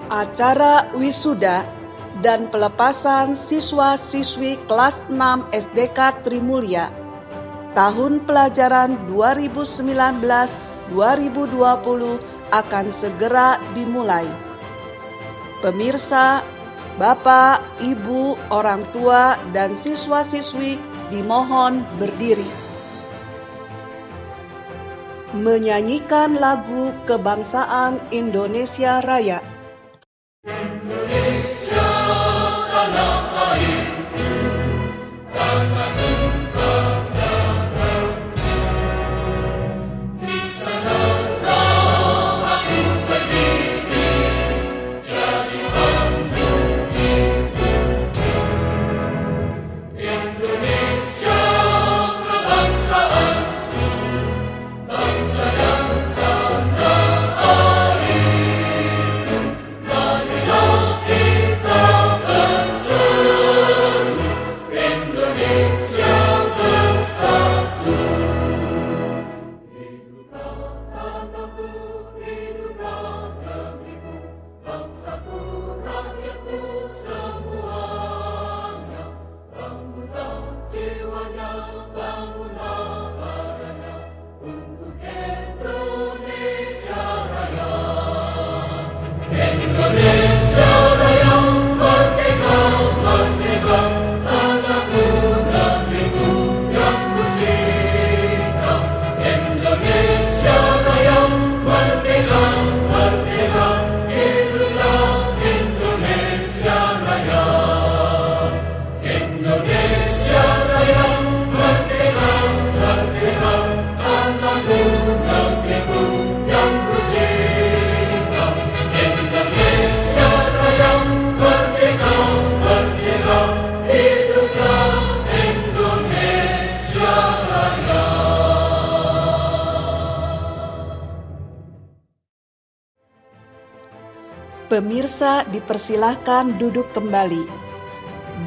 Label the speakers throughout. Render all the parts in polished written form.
Speaker 1: Acara wisuda dan pelepasan siswa-siswi kelas 6 SDK Trimulya tahun pelajaran 2019-2020 akan segera dimulai. Pemirsa, Bapak, Ibu, orang tua, dan siswa-siswi dimohon berdiri. Menyanyikan lagu kebangsaan Indonesia Raya.
Speaker 2: Indonesia tanah airku, tanah tumpah darah. Di sanalah aku berdiri, jadi pandu hidup. Indonesia kebangsaanku, bangsa dan tanah airku. Marilah kita berseru, Indonesia bersatu. Hiduplah tanahku, hiduplah negeriku, bangsaku, rakyatku semuanya. Bangunlah jiwanya, bangunlah badannya, untuk Indonesia Raya. Indonesia Raya, merdeka, merdeka, tanahku, negeriku yang ku cinta. Indonesia Raya, merdeka, merdeka, hiduplah Indonesia Raya. Indonesia Raya, merdeka, merdeka, tanahku, negeriku yang ku cinta. Indonesia Raya, merdeka, merdeka, hiduplah Indonesia Raya.
Speaker 1: Pemirsa dipersilahkan duduk kembali.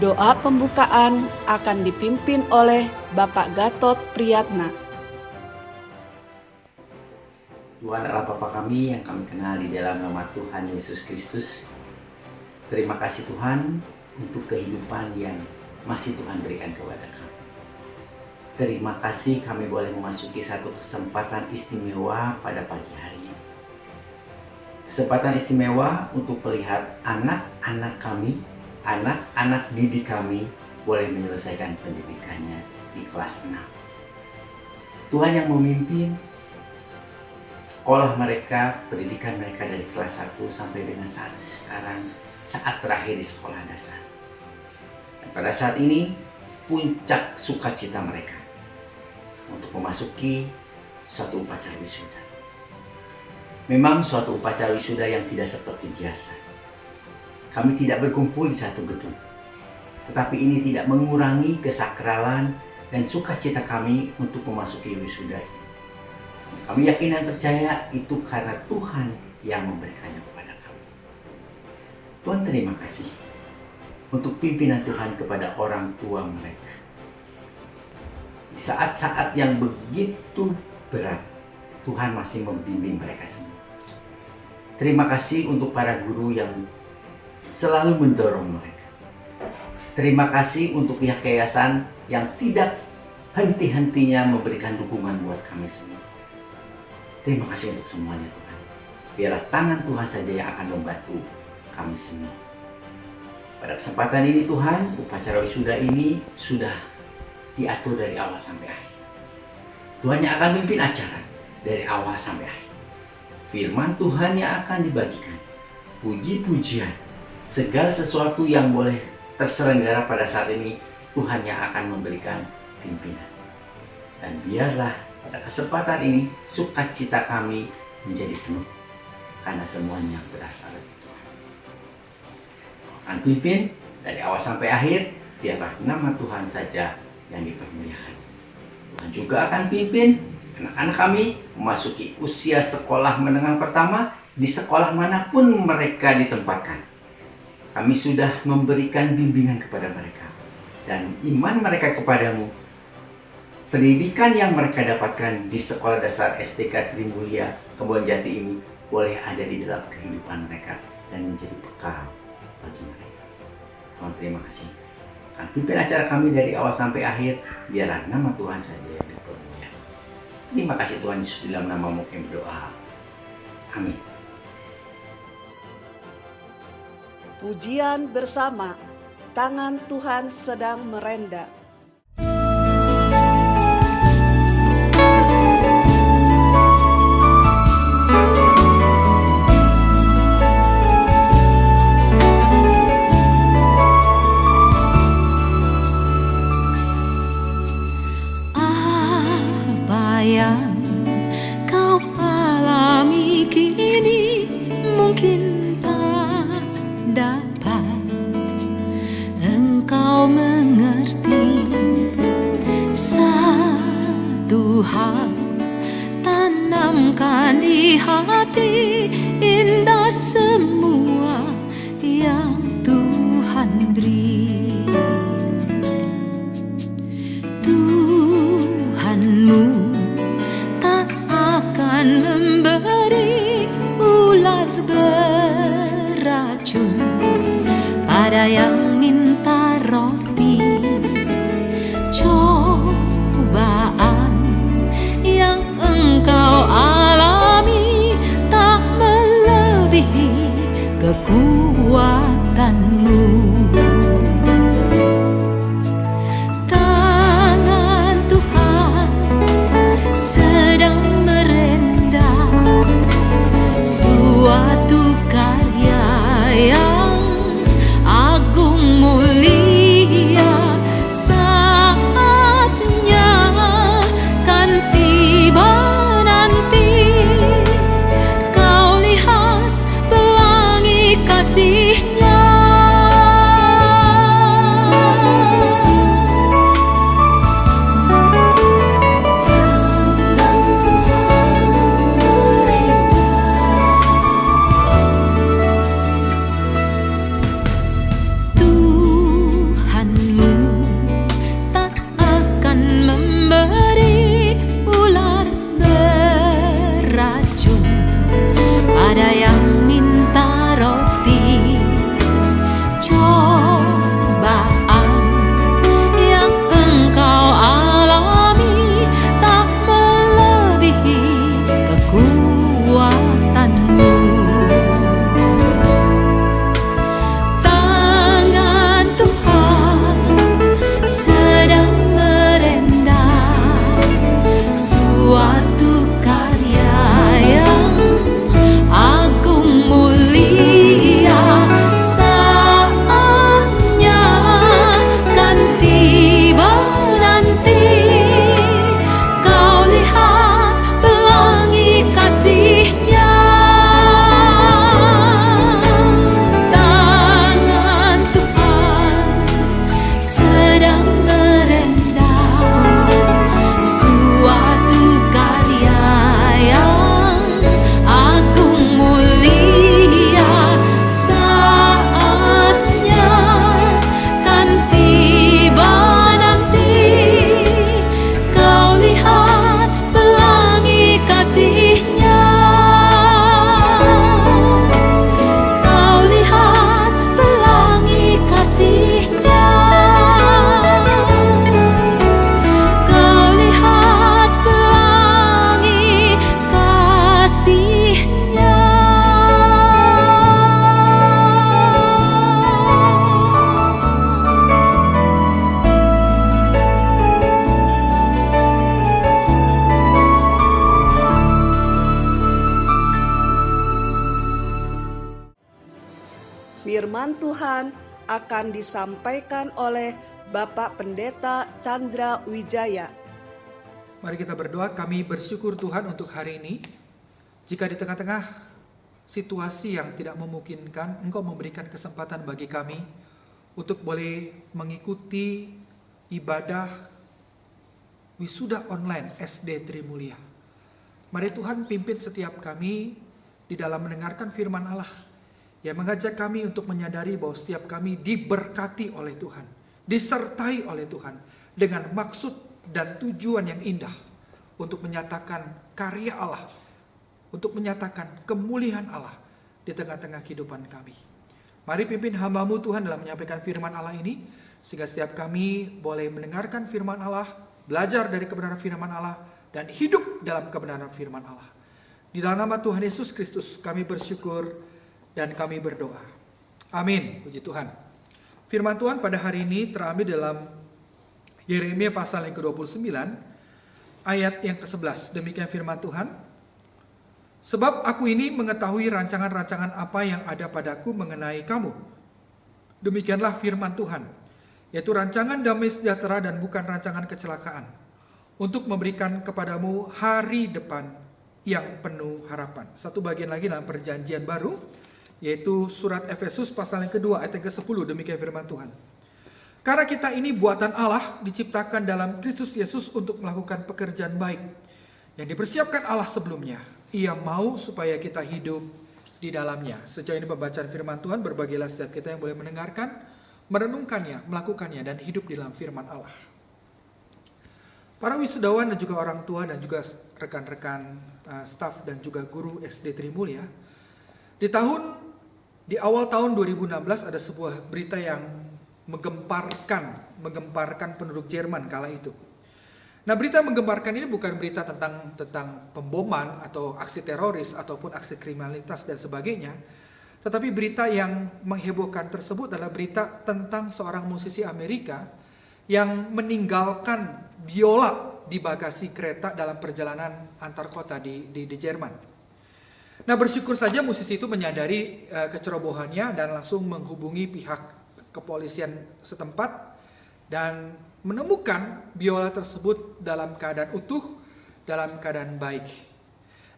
Speaker 1: Doa pembukaan akan dipimpin oleh Bapak Gatot Priyatna.
Speaker 3: Tuhan Allah Bapa kami yang kami kenal di dalam nama Tuhan Yesus Kristus. Terima kasih Tuhan untuk kehidupan yang masih Tuhan berikan kepada kami. Terima kasih kami boleh memasuki satu kesempatan istimewa pada pagi hari ini. Kesempatan istimewa untuk melihat anak-anak kami, anak-anak didik kami boleh menyelesaikan pendidikannya di kelas 6. Tuhan yang memimpin sekolah mereka, pendidikan mereka dari kelas 1 sampai dengan saat sekarang, saat terakhir di sekolah dasar. Dan pada saat ini, puncak sukacita mereka untuk memasuki suatu upacara wisuda. Memang suatu upacara wisuda yang tidak seperti biasa. Kami tidak berkumpul di satu gedung, tetapi ini tidak mengurangi kesakralan dan sukacita kami untuk memasuki wisuda ini. Kami yakin dan percaya itu karena Tuhan yang memberikannya kepada kami. Tuhan terima kasih untuk pimpinan Tuhan kepada orang tua mereka. Di saat-saat yang begitu berat, Tuhan masih membimbing mereka semua. Terima kasih untuk para guru yang selalu mendorong mereka. Terima kasih untuk pihak yayasan yang tidak henti-hentinya memberikan dukungan buat kami semua. Terima kasih untuk semuanya Tuhan. Biarlah tangan Tuhan saja yang akan membantu kami semua. Pada kesempatan ini Tuhan, upacara wisuda ini sudah diatur dari awal sampai akhir. Tuhan yang akan memimpin acara dari awal sampai akhir. Firman Tuhan yang akan dibagikan. Puji-pujian, segala sesuatu yang boleh terselenggara pada saat ini, Tuhan yang akan memberikan pimpinan. Dan biarlah pada kesempatan ini, sukacita kami menjadi penuh. Karena semuanya berasal dari Tuhan. Akan pimpin dari awal sampai akhir, biarlah nama Tuhan saja yang dipermuliakan. Tuhan juga akan pimpin anak-anak kami memasuki usia sekolah menengah pertama di sekolah manapun mereka ditempatkan. Kami sudah memberikan bimbingan kepada mereka. Dan iman mereka kepadamu, pendidikan yang mereka dapatkan di sekolah dasar SDK Trimulya Kebonjati ini boleh ada di dalam kehidupan mereka dan menjadi bekal bagi mereka. Tuhan, terima kasih. Akan pimpin acara kami dari awal sampai akhir, biarlah nama Tuhan saja yang dipermuliakan. Terima kasih Tuhan Yesus, dalam namamu kami berdoa. Amin.
Speaker 1: Pujian bersama, tangan Tuhan sedang merenda.
Speaker 4: Apa yang kau alami kini mungkin tak dapat engkau mengerti. Satu hal tanamkan di hati, indah semua yang Tuhan beri. Tuhanmu tak akan memberi ular beracun pada yang minta roti. Cobaan yang engkau alami tak melebihi kekuatanmu. Tangan Tuhan sedang merendah suatu karya yang agung mulia. Saatnya kan tiba nanti, kau lihat pelangi kasih-Nya. Tuhanmu tak akan memberi ular beracun pada yang minta roti. Cobaan yang engkau alami tak melebihi kekuatanmu. Tangan Tuhan sedang merendah suatu karya yang agung mulia. Saatnya kan tiba nanti, kau lihat pelangi kasih-Nya. Tangan Tuhan sedang merendah suatu karya yang agung mulia. Saatnya kan tiba nanti, kau lihat pelangi kasih-Nya. Kau lihat pelangi kasih-Nya. Kau lihat pelangi kasih-Nya.
Speaker 1: Firman Tuhan akan disampaikan oleh Bapak Pendeta Chandra Wijaya.
Speaker 5: Mari kita berdoa. Kami bersyukur Tuhan untuk hari ini. Jika di tengah-tengah situasi yang tidak memungkinkan, Engkau memberikan kesempatan bagi kami untuk boleh mengikuti ibadah wisuda online SD Trimulya. Mari Tuhan pimpin setiap kami di dalam mendengarkan firman Allah, yang mengajak kami untuk menyadari bahwa setiap kami diberkati oleh Tuhan, disertai oleh Tuhan dengan maksud dan tujuan yang indah untuk menyatakan karya Allah untuk menyatakan kemuliaan Allah di tengah-tengah kehidupan kami. Mari pimpin hamba-Mu Tuhan dalam menyampaikan firman Allah ini, sehingga setiap kami boleh mendengarkan firman Allah, belajar dari kebenaran firman Allah, dan hidup dalam kebenaran firman Allah. Di dalam nama Tuhan Yesus Kristus kami bersyukur dan kami berdoa. Amin. Puji Tuhan. Firman Tuhan pada hari ini terambil dalam Yeremia pasal yang ke-29, ayat yang ke-11. Demikian firman Tuhan. Sebab aku ini mengetahui rancangan-rancangan apa yang ada padaku mengenai kamu. Demikianlah firman Tuhan, yaitu rancangan damai sejahtera dan bukan rancangan kecelakaan, untuk memberikan kepadamu hari depan yang penuh harapan. Satu bagian lagi dalam perjanjian baru, yaitu surat Efesus pasal yang kedua ayat yang ke-10. Demikian firman Tuhan. Karena kita ini buatan Allah, diciptakan dalam Kristus Yesus untuk melakukan pekerjaan baik yang dipersiapkan Allah sebelumnya. Ia mau supaya kita hidup di dalamnya. Sejauh ini pembacaan firman Tuhan, berbagilah setiap kita yang boleh mendengarkan, merenungkannya, melakukannya, dan hidup di dalam firman Allah. Para wisudawan dan juga orang tua dan juga rekan-rekan staf dan juga guru SD Trimulya, di awal tahun 2016 ada sebuah berita yang menggemparkan penduduk Jerman kala itu. Nah, berita menggemparkan ini bukan berita tentang pemboman atau aksi teroris ataupun aksi kriminalitas dan sebagainya, tetapi berita yang menghebohkan tersebut adalah berita tentang seorang musisi Amerika yang meninggalkan biola di bagasi kereta dalam perjalanan antar kota di Jerman. Nah, bersyukur saja musisi itu menyadari kecerobohannya dan langsung menghubungi pihak kepolisian setempat dan menemukan biola tersebut dalam keadaan utuh, dalam keadaan baik.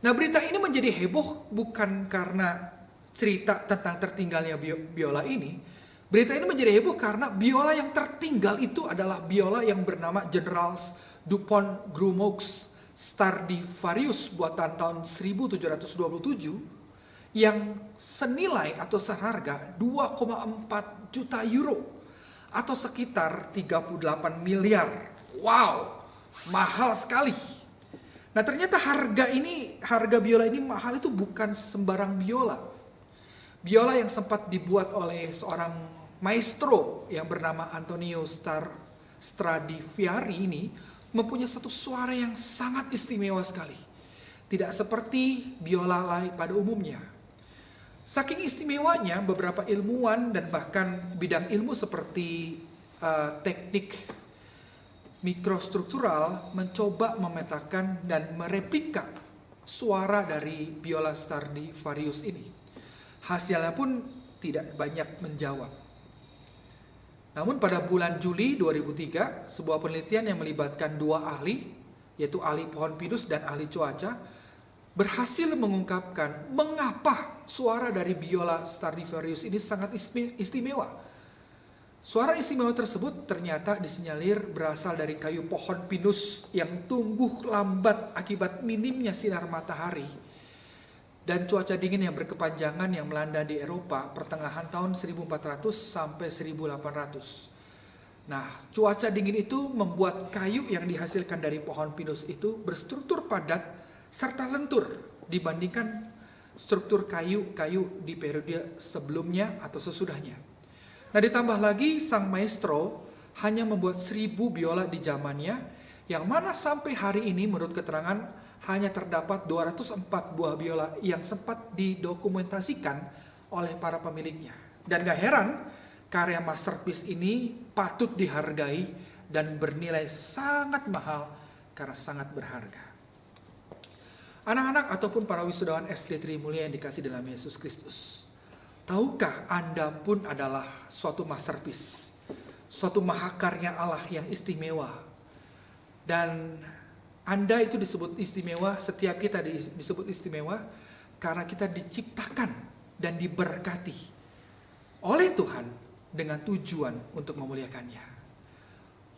Speaker 5: Nah, berita ini menjadi heboh bukan karena cerita tentang tertinggalnya biola ini. Berita ini menjadi heboh karena biola yang tertinggal itu adalah biola yang bernama General Dupont Grumaux Stradivarius buatan tahun 1727 yang senilai atau seharga 2,4 juta euro atau sekitar 38 miliar. Wow, mahal sekali. Nah, ternyata harga biola ini mahal itu bukan sembarang biola. Biola yang sempat dibuat oleh seorang maestro yang bernama Antonio Stradivari ini mempunyai satu suara yang sangat istimewa sekali. Tidak seperti biola lain pada umumnya. Saking istimewanya, beberapa ilmuwan dan bahkan bidang ilmu seperti teknik mikrostruktural mencoba memetakan dan mereplika suara dari biola Stradivarius ini. Hasilnya pun tidak banyak menjawab. Namun pada bulan Juli 2003, sebuah penelitian yang melibatkan dua ahli, yaitu ahli pohon pinus dan ahli cuaca, berhasil mengungkapkan mengapa suara dari biola Stradivarius ini sangat istimewa. Suara istimewa tersebut ternyata disinyalir berasal dari kayu pohon pinus yang tumbuh lambat akibat minimnya sinar matahari dan cuaca dingin yang berkepanjangan yang melanda di Eropa pertengahan tahun 1400 sampai 1800. Nah, cuaca dingin itu membuat kayu yang dihasilkan dari pohon pinus itu berstruktur padat serta lentur dibandingkan struktur kayu-kayu di periode sebelumnya atau sesudahnya. Nah, ditambah lagi sang maestro hanya membuat 1000 biola di zamannya, yang mana sampai hari ini menurut keterangan hanya terdapat 204 buah biola yang sempat didokumentasikan oleh para pemiliknya. Dan gak heran, karya masterpiece ini patut dihargai dan bernilai sangat mahal karena sangat berharga. Anak-anak ataupun para wisudawan SD Trimulya yang dikasih dalam Yesus Kristus, tahukah Anda pun adalah suatu masterpiece, suatu mahakarya Allah yang istimewa. Dan Anda itu disebut istimewa, setiap kita disebut istimewa karena kita diciptakan dan diberkati oleh Tuhan dengan tujuan untuk memuliakannya.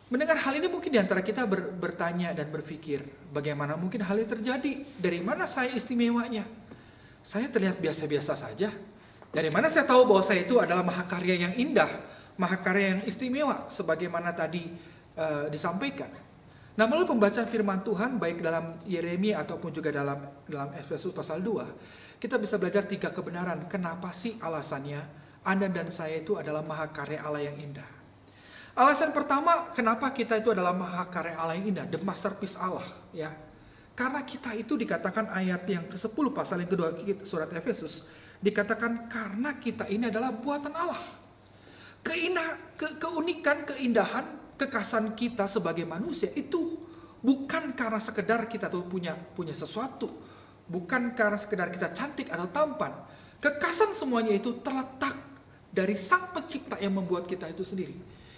Speaker 5: Mendengar hal ini mungkin diantara kita bertanya dan berpikir, bagaimana mungkin hal ini terjadi? Dari mana saya istimewanya? Saya terlihat biasa-biasa saja. Dari mana saya tahu bahwa saya itu adalah mahakarya yang indah, mahakarya yang istimewa, sebagaimana tadi disampaikan. Nah, melalui pembacaan firman Tuhan baik dalam Yeremia ataupun juga dalam Efesus pasal 2, kita bisa belajar 3 kebenaran. Kenapa sih alasannya Anda dan saya itu adalah mahakarya Allah yang indah? Alasan pertama, kenapa kita itu adalah mahakarya Allah yang indah, the masterpiece Allah, ya. Karena kita itu dikatakan ayat yang ke-10 pasal yang kedua surat Efesus, dikatakan karena kita ini adalah buatan Allah. Keunikan, keindahan, kekasan kita sebagai manusia itu bukan karena sekedar kita tuh punya sesuatu, bukan karena sekedar kita cantik atau tampan. Kekasan semuanya itu terletak dari Sang Pencipta yang membuat kita itu sendiri.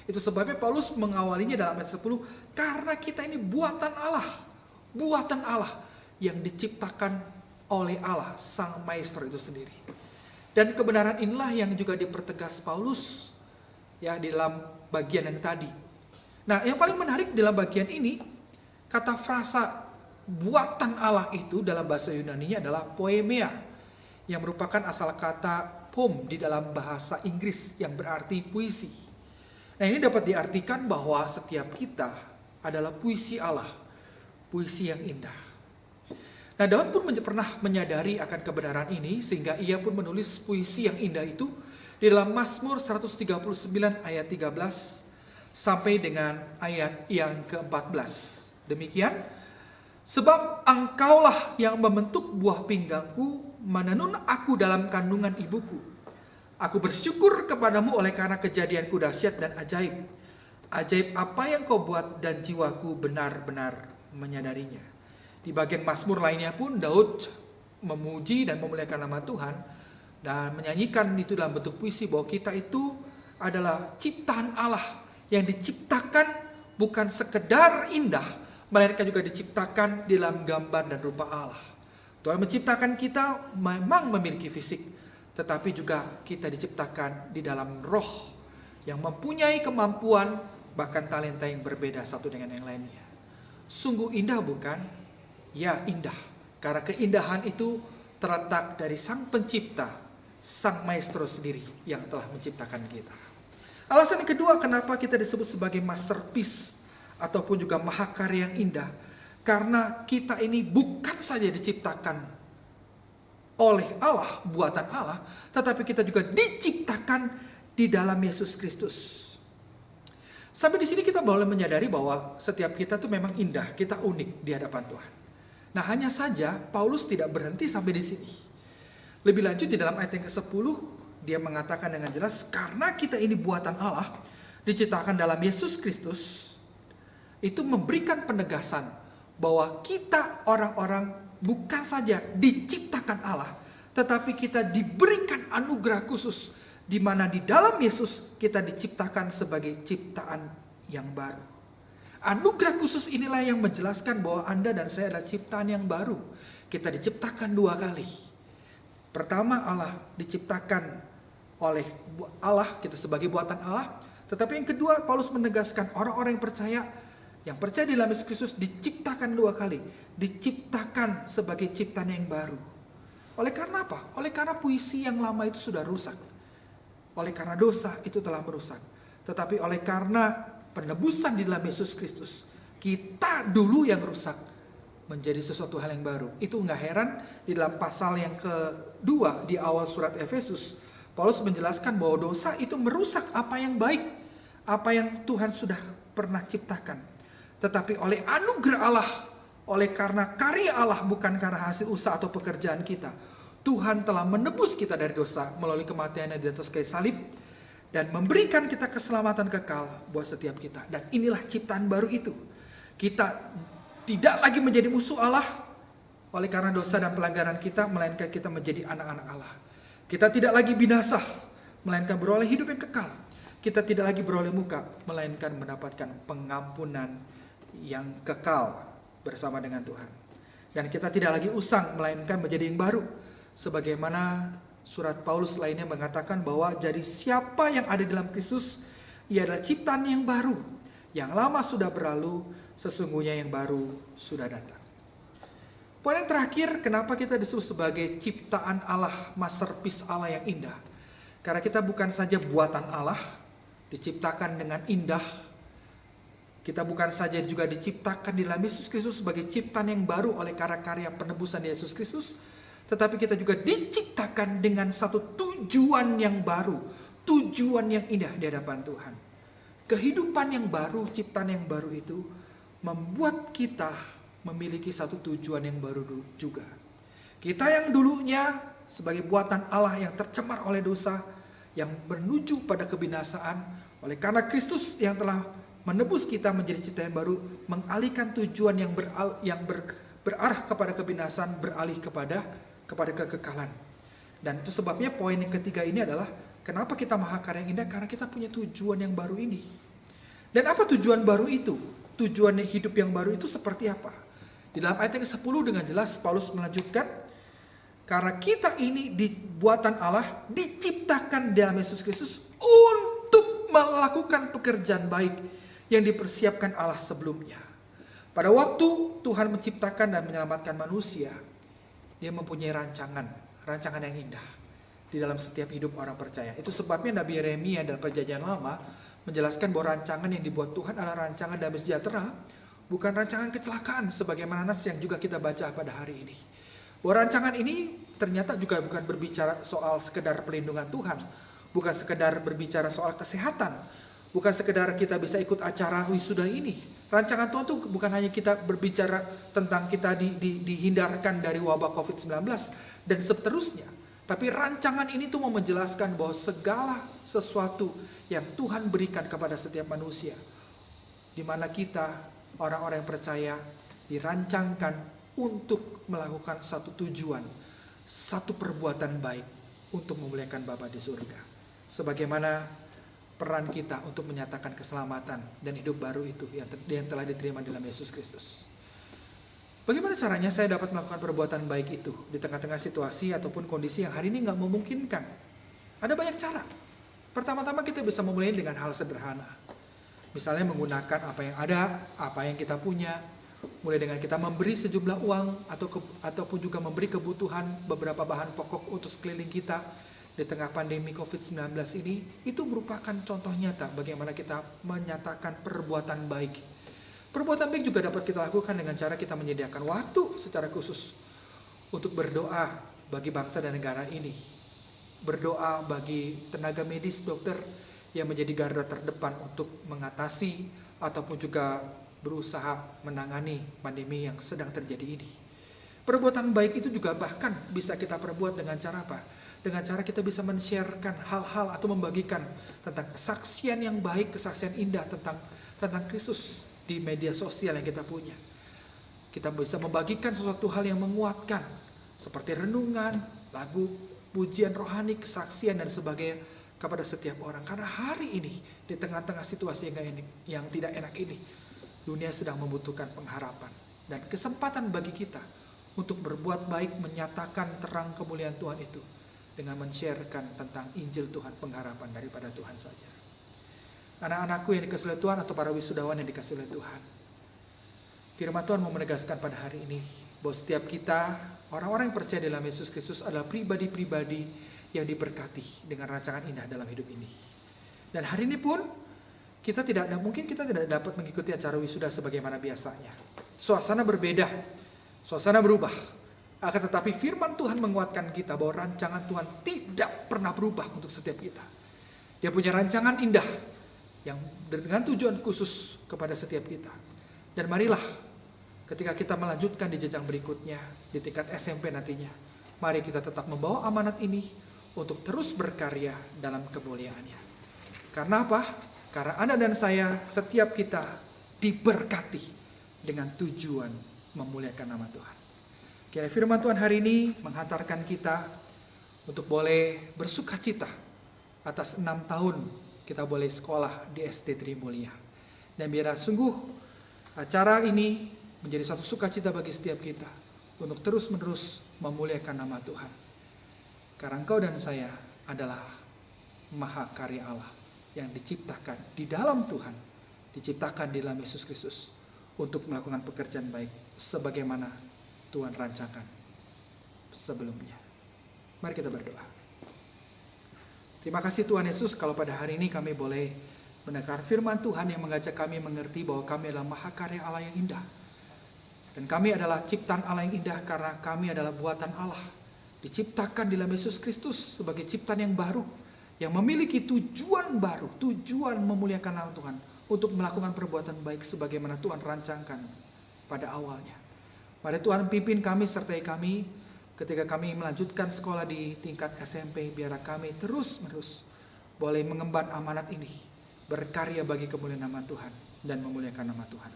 Speaker 5: Itu sebabnya Paulus mengawalinya dalam ayat 10, karena kita ini buatan Allah yang diciptakan oleh Allah, Sang Maestro itu sendiri. Dan kebenaran inilah yang juga dipertegas Paulus ya di dalam bagian yang tadi. Nah, yang paling menarik dalam bagian ini, kata frasa buatan Allah itu dalam bahasa Yunani-nya adalah poemia, yang merupakan asal kata poem di dalam bahasa Inggris yang berarti puisi. Nah, ini dapat diartikan bahwa setiap kita adalah puisi Allah, puisi yang indah. Nah, Daud pun pernah menyadari akan kebenaran ini sehingga ia pun menulis puisi yang indah itu di dalam Mazmur 139 ayat 13 sampai dengan ayat yang ke-14. Demikian, sebab engkaulah yang membentuk buah pinggangku, menenun aku dalam kandungan ibuku. Aku bersyukur kepadamu oleh karena kejadianku dahsyat dan ajaib. Ajaib apa yang kau buat dan jiwaku benar-benar menyadarinya. Di bagian Mazmur lainnya pun Daud memuji dan memuliakan nama Tuhan dan menyanyikan itu dalam bentuk puisi bahwa kita itu adalah ciptaan Allah yang diciptakan bukan sekedar indah, melainkan juga diciptakan di dalam gambar dan rupa Allah. Tuhan menciptakan kita memang memiliki fisik, tetapi juga kita diciptakan di dalam roh yang mempunyai kemampuan bahkan talenta yang berbeda satu dengan yang lainnya. Sungguh indah bukan? Ya, indah. Karena keindahan itu terletak dari Sang Pencipta, Sang Maestro sendiri yang telah menciptakan kita. Alasan yang kedua kenapa kita disebut sebagai masterpiece ataupun juga mahakarya yang indah, karena kita ini bukan saja diciptakan oleh Allah, buatan Allah, tetapi kita juga diciptakan di dalam Yesus Kristus. Sampai di sini kita boleh menyadari bahwa setiap kita tuh memang indah, kita unik di hadapan Tuhan. Nah, hanya saja Paulus tidak berhenti sampai di sini. Lebih lanjut di dalam ayat yang ke-10, dia mengatakan dengan jelas, karena kita ini buatan Allah, diciptakan dalam Yesus Kristus, itu memberikan penegasan bahwa kita orang-orang bukan saja diciptakan Allah, tetapi kita diberikan anugerah khusus, di mana di dalam Yesus kita diciptakan sebagai ciptaan yang baru. Anugerah khusus inilah yang menjelaskan bahwa Anda dan saya adalah ciptaan yang baru. Kita diciptakan 2 kali. Pertama, Allah diciptakan oleh Allah, kita sebagai buatan Allah. Tetapi yang kedua, Paulus menegaskan orang-orang yang percaya di dalam Yesus Kristus diciptakan 2 kali. Diciptakan sebagai ciptaan yang baru. Oleh karena apa? Oleh karena puisi yang lama itu sudah rusak. Oleh karena dosa itu telah merusak. Tetapi oleh karena penebusan di dalam Yesus Kristus, kita dulu yang rusak menjadi sesuatu hal yang baru. Itu nggak heran di dalam pasal yang kedua di awal surat Efesus, Paulus menjelaskan bahwa dosa itu merusak apa yang baik, apa yang Tuhan sudah pernah ciptakan. Tetapi oleh anugerah Allah, oleh karena karya Allah bukan karena hasil usaha atau pekerjaan kita, Tuhan telah menebus kita dari dosa melalui kematiannya di atas kayu salib dan memberikan kita keselamatan kekal buat setiap kita. Dan inilah ciptaan baru itu. Kita tidak lagi menjadi musuh Allah oleh karena dosa dan pelanggaran kita, melainkan kita menjadi anak-anak Allah. Kita tidak lagi binasa, melainkan beroleh hidup yang kekal. Kita tidak lagi beroleh muka, melainkan mendapatkan pengampunan yang kekal bersama dengan Tuhan. Dan kita tidak lagi usang, melainkan menjadi yang baru. Sebagaimana surat Paulus lainnya mengatakan bahwa jadi siapa yang ada dalam Kristus, ia adalah ciptaan yang baru. Yang lama sudah berlalu, sesungguhnya yang baru sudah datang. Poin yang terakhir, kenapa kita disebut sebagai ciptaan Allah, masterpiece Allah yang indah? Karena kita bukan saja buatan Allah, diciptakan dengan indah. Kita bukan saja juga diciptakan di dalam Yesus Kristus sebagai ciptaan yang baru oleh karya penebusan Yesus Kristus, tetapi kita juga diciptakan dengan satu tujuan yang baru, tujuan yang indah di hadapan Tuhan. Kehidupan yang baru, ciptaan yang baru itu membuat kita memiliki satu tujuan yang baru juga. Kita yang dulunya sebagai buatan Allah yang tercemar oleh dosa, yang menuju pada kebinasaan, oleh karena Kristus yang telah menebus kita menjadi ciptaan yang baru, mengalihkan tujuan yang berarah kepada kebinasaan, beralih kepada kekekalan. Dan itu sebabnya poin yang ketiga ini adalah kenapa kita mahakarya yang indah, karena kita punya tujuan yang baru ini. Dan apa tujuan baru itu? Tujuan hidup yang baru itu seperti apa? Di dalam ayat yang ke-10 dengan jelas Paulus melanjutkan, karena kita ini buatan Allah, diciptakan dalam Yesus Kristus untuk melakukan pekerjaan baik yang dipersiapkan Allah sebelumnya. Pada waktu Tuhan menciptakan dan menyelamatkan manusia, Dia mempunyai rancangan yang indah di dalam setiap hidup orang percaya. Itu sebabnya Nabi Yeremia dalam Perjanjian Lama menjelaskan bahwa rancangan yang dibuat Tuhan adalah rancangan damai sejahtera, bukan rancangan kecelakaan sebagaimana nas yang juga kita baca pada hari ini. Bahwa rancangan ini ternyata juga bukan berbicara soal sekedar pelindungan Tuhan, bukan sekedar berbicara soal kesehatan, bukan sekedar kita bisa ikut acara wisuda ini. Rancangan Tuhan itu bukan hanya kita berbicara tentang kita dihindarkan dari wabah COVID-19 dan seterusnya. Tapi rancangan ini tuh mau menjelaskan bahwa segala sesuatu yang Tuhan berikan kepada setiap manusia, di mana kita, orang-orang yang percaya, dirancangkan untuk melakukan satu tujuan, satu perbuatan baik untuk memuliakan Bapa di surga. Sebagaimana peran kita untuk menyatakan keselamatan dan hidup baru itu yang telah diterima dalam Yesus Kristus. Bagaimana caranya saya dapat melakukan perbuatan baik itu di tengah-tengah situasi ataupun kondisi yang hari ini nggak memungkinkan? Ada banyak cara. Pertama-tama kita bisa memulai dengan hal sederhana. Misalnya menggunakan apa yang ada, apa yang kita punya, mulai dengan kita memberi sejumlah uang ataupun juga memberi kebutuhan beberapa bahan pokok untuk sekeliling kita di tengah pandemi COVID-19 ini. Itu merupakan contoh nyata bagaimana kita menyatakan perbuatan baik. Perbuatan baik juga dapat kita lakukan dengan cara kita menyediakan waktu secara khusus untuk berdoa bagi bangsa dan negara ini. Berdoa bagi tenaga medis, dokter yang menjadi garda terdepan untuk mengatasi ataupun juga berusaha menangani pandemi yang sedang terjadi ini. Perbuatan baik itu juga bahkan bisa kita perbuat dengan cara apa? Dengan cara kita bisa men-sharekan hal-hal atau membagikan tentang kesaksian yang baik, kesaksian indah tentang Kristus di media sosial yang kita punya. Kita bisa membagikan sesuatu hal yang menguatkan seperti renungan, lagu, pujian rohani, kesaksian dan sebagainya kepada setiap orang. Karena hari ini di tengah-tengah situasi yang tidak enak ini, dunia sedang membutuhkan pengharapan dan kesempatan bagi kita untuk berbuat baik, menyatakan terang kemuliaan Tuhan itu dengan men-sharekan tentang Injil Tuhan, pengharapan daripada Tuhan saja. Anak-anakku yang dikasihi oleh Tuhan atau para wisudawan yang dikasihi oleh Tuhan, firman Tuhan mau menegaskan pada hari ini bahwa setiap kita, orang-orang yang percaya dalam Yesus Kristus adalah pribadi-pribadi yang diberkati dengan rancangan indah dalam hidup ini. Dan hari ini pun mungkin kita tidak dapat mengikuti acara wisuda sebagaimana biasanya. Suasana berbeda, suasana berubah. Akan tetapi firman Tuhan menguatkan kita bahwa rancangan Tuhan tidak pernah berubah untuk setiap kita. Dia punya rancangan indah yang dengan tujuan khusus kepada setiap kita. Dan marilah ketika kita melanjutkan di jenjang berikutnya, di tingkat SMP nantinya, mari kita tetap membawa amanat ini untuk terus berkarya dalam kemuliaannya. Karena apa? Karena Anda dan saya, setiap kita diberkati dengan tujuan memuliakan nama Tuhan. Kiranya firman Tuhan hari ini menghantarkan kita untuk boleh bersukacita atas 6 tahun kita boleh sekolah di SD Trimulya. Dan biarlah sungguh acara ini menjadi satu sukacita bagi setiap kita untuk terus-menerus memuliakan nama Tuhan. Karena engkau dan saya adalah mahakarya Allah yang diciptakan di dalam Tuhan, diciptakan di dalam Yesus Kristus untuk melakukan pekerjaan baik sebagaimana Tuhan rancangkan sebelumnya. Mari kita berdoa. Terima kasih Tuhan Yesus kalau pada hari ini kami boleh mendengar firman Tuhan yang mengajak kami mengerti bahwa kami adalah mahakarya Allah yang indah. Dan kami adalah ciptaan Allah yang indah karena kami adalah buatan Allah. Diciptakan di dalam Yesus Kristus sebagai ciptaan yang baru, yang memiliki tujuan baru, tujuan memuliakan nama Tuhan, untuk melakukan perbuatan baik sebagaimana Tuhan rancangkan pada awalnya. Mari Tuhan pimpin kami, sertai kami ketika kami melanjutkan sekolah di tingkat SMP, biarlah kami terus-menerus boleh mengemban amanat ini, berkarya bagi kemuliaan nama Tuhan dan memuliakan nama Tuhan.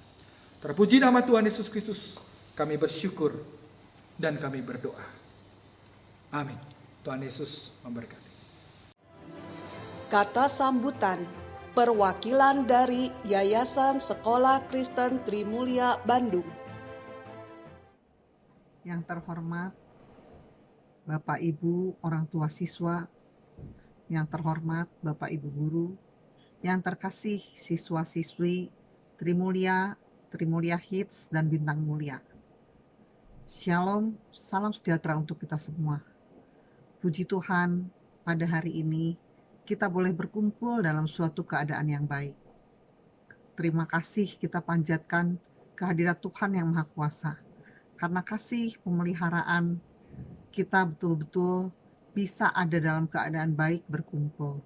Speaker 5: Terpuji nama Tuhan Yesus Kristus, kami bersyukur dan kami berdoa. Amin. Tuhan Yesus memberkati.
Speaker 1: Kata sambutan perwakilan dari Yayasan Sekolah Kristen Trimulya Bandung.
Speaker 6: Yang terhormat Bapak Ibu orang tua siswa, yang terhormat Bapak Ibu guru, yang terkasih siswa-siswi Trimulya, Trimulya Hits, dan Bintang Mulia. Shalom, salam sejahtera untuk kita semua. Puji Tuhan, pada hari ini kita boleh berkumpul dalam suatu keadaan yang baik. Terima kasih kita panjatkan kehadirat Tuhan yang Maha Kuasa. Karena kasih pemeliharaan, kita betul-betul bisa ada dalam keadaan baik berkumpul.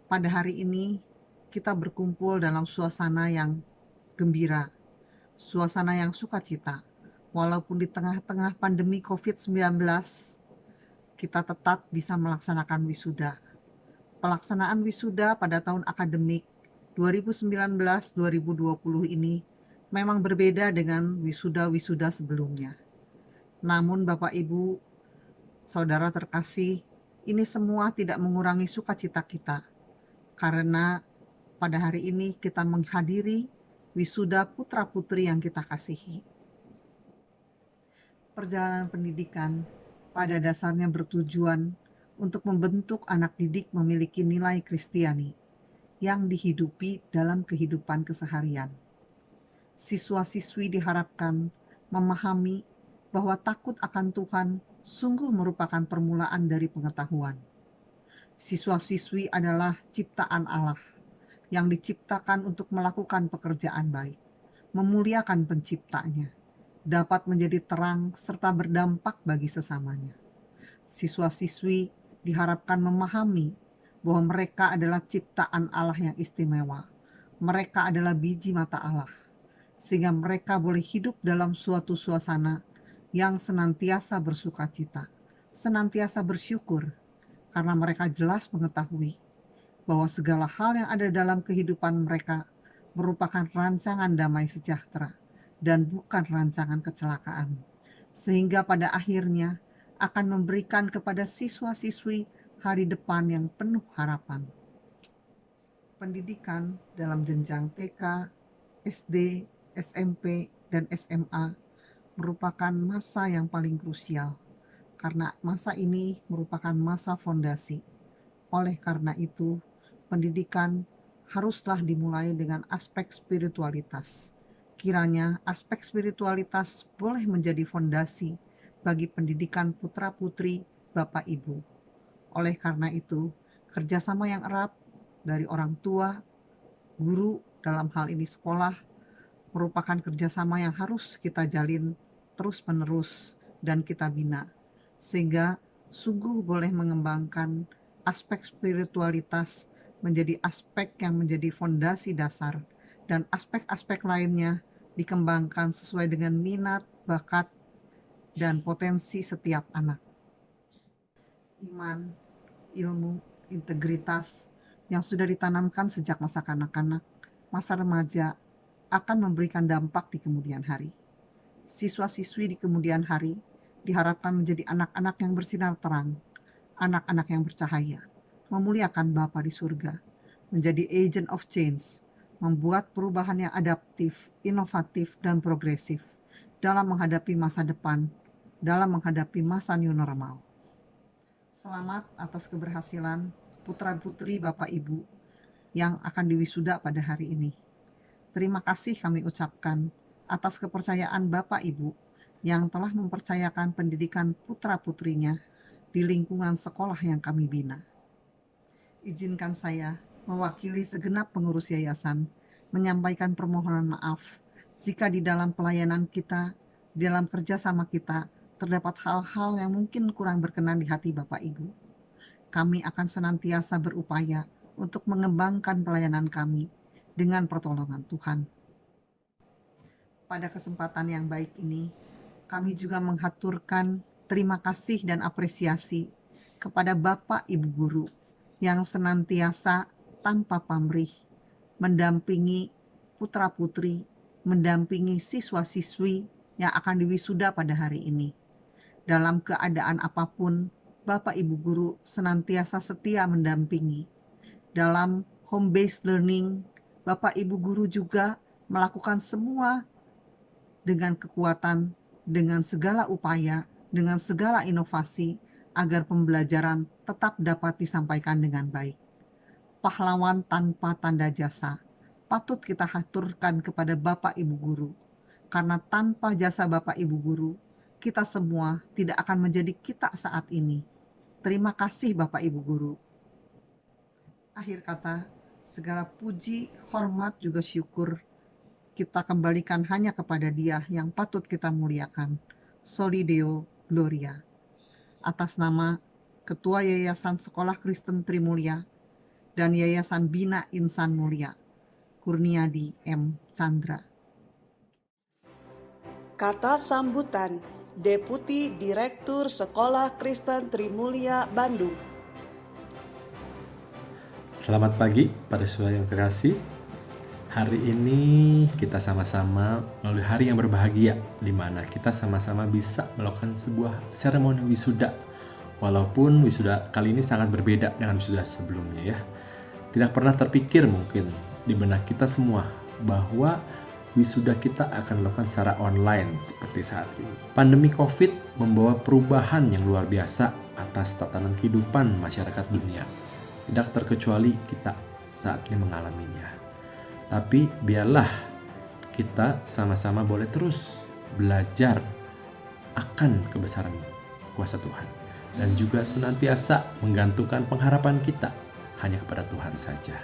Speaker 6: Pada hari ini, kita berkumpul dalam suasana yang gembira, suasana yang sukacita. Walaupun di tengah-tengah pandemi COVID-19, kita tetap bisa melaksanakan wisuda. Pelaksanaan wisuda pada tahun akademik 2019-2020 ini memang berbeda dengan wisuda-wisuda sebelumnya. Namun Bapak Ibu, Saudara terkasih, ini semua tidak mengurangi sukacita kita. Karena pada hari ini kita menghadiri wisuda putra-putri yang kita kasihi. Perjalanan pendidikan pada dasarnya bertujuan untuk membentuk anak didik memiliki nilai Kristiani yang dihidupi dalam kehidupan keseharian. Siswa-siswi diharapkan memahami bahwa takut akan Tuhan sungguh merupakan permulaan dari pengetahuan. Siswa-siswi adalah ciptaan Allah yang diciptakan untuk melakukan pekerjaan baik, memuliakan penciptanya, dapat menjadi terang serta berdampak bagi sesamanya. Siswa-siswi diharapkan memahami bahwa mereka adalah ciptaan Allah yang istimewa. Mereka adalah biji mata Allah, sehingga mereka boleh hidup dalam suatu suasana yang senantiasa bersukacita, senantiasa bersyukur, karena mereka jelas mengetahui bahwa segala hal yang ada dalam kehidupan mereka merupakan rancangan damai sejahtera dan bukan rancangan kecelakaan, sehingga pada akhirnya akan memberikan kepada siswa-siswi hari depan yang penuh harapan. Pendidikan dalam jenjang TK, SD, SMP, dan SMA merupakan masa yang paling krusial, karena masa ini merupakan masa fondasi. Oleh karena itu, pendidikan haruslah dimulai dengan aspek spiritualitas. Kiranya aspek spiritualitas boleh menjadi fondasi bagi pendidikan putra-putri Bapak Ibu. Oleh karena itu, kerjasama yang erat dari orang tua, guru, dalam hal ini sekolah, merupakan kerjasama yang harus kita jalin terus-menerus dan kita bina, sehingga sungguh boleh mengembangkan aspek spiritualitas menjadi aspek yang menjadi fondasi dasar, dan aspek-aspek lainnya dikembangkan sesuai dengan minat, bakat, dan potensi setiap anak. Iman, ilmu, integritas yang sudah ditanamkan sejak masa kanak-kanak, masa remaja, akan memberikan dampak di kemudian hari. Siswa-siswi di kemudian hari diharapkan menjadi anak-anak yang bersinar terang, anak-anak yang bercahaya, memuliakan Bapa di surga, menjadi agent of change, membuat perubahan yang adaptif, inovatif, dan progresif dalam menghadapi masa depan, dalam menghadapi masa new normal. Selamat atas keberhasilan putra-putri Bapak Ibu yang akan diwisuda pada hari ini. Terima kasih kami ucapkan atas kepercayaan Bapak Ibu yang telah mempercayakan pendidikan putra-putrinya di lingkungan sekolah yang kami bina. Izinkan saya mewakili segenap pengurus yayasan, menyampaikan permohonan maaf jika di dalam pelayanan kita, di dalam kerjasama kita, terdapat hal-hal yang mungkin kurang berkenan di hati Bapak Ibu. Kami akan senantiasa berupaya untuk mengembangkan pelayanan kami dengan pertolongan Tuhan. Pada kesempatan yang baik ini, kami juga menghaturkan terima kasih dan apresiasi kepada Bapak Ibu Guru yang senantiasa tanpa pamrih mendampingi putra-putri, mendampingi siswa-siswi yang akan diwisuda pada hari ini. Dalam keadaan apapun, Bapak Ibu Guru senantiasa setia mendampingi. Dalam home-based learning, Bapak Ibu Guru juga melakukan semua dengan kekuatan, dengan segala upaya, dengan segala inovasi, agar pembelajaran tetap dapat disampaikan dengan baik. Pahlawan tanpa tanda jasa, patut kita haturkan kepada Bapak Ibu Guru, karena tanpa jasa Bapak Ibu Guru, kita semua tidak akan menjadi kita saat ini. Terima kasih Bapak Ibu Guru. Akhir kata, segala puji, hormat, juga syukur kita kembalikan hanya kepada Dia yang patut kita muliakan. Soli Deo Gloria. Atas nama Ketua Yayasan Sekolah Kristen Trimulya dan Yayasan Bina Insan Mulia, Kurniadi M. Chandra.
Speaker 1: Kata sambutan Deputi Direktur Sekolah Kristen Trimulya Bandung.
Speaker 7: Selamat pagi pada siswa yang terkasih. Hari ini kita sama-sama melalui hari yang berbahagia, di mana kita sama-sama bisa melakukan sebuah seremoni wisuda. Walaupun wisuda kali ini sangat berbeda dengan wisuda sebelumnya ya. Tidak pernah terpikir mungkin di benak kita semua bahwa wisuda kita akan dilakukan secara online seperti saat ini. Pandemi COVID membawa perubahan yang luar biasa atas tatanan kehidupan masyarakat dunia. Tidak terkecuali kita saat ini mengalaminya. Tapi biarlah kita sama-sama boleh terus belajar akan kebesaran kuasa Tuhan. Dan juga senantiasa menggantungkan pengharapan kita hanya kepada Tuhan saja.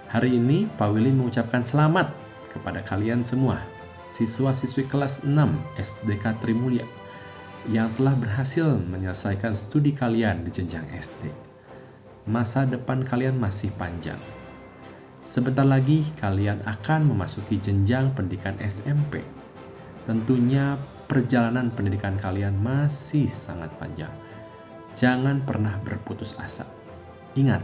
Speaker 7: Hari ini Pak Willy mengucapkan selamat kepada kalian semua, siswa-siswi kelas 6 SDK Trimulya yang telah berhasil menyelesaikan studi kalian di jenjang SD. Masa depan kalian masih panjang. Sebentar lagi kalian akan memasuki jenjang pendidikan SMP. Tentunya perjalanan pendidikan kalian masih sangat panjang. Jangan pernah berputus asa. Ingat,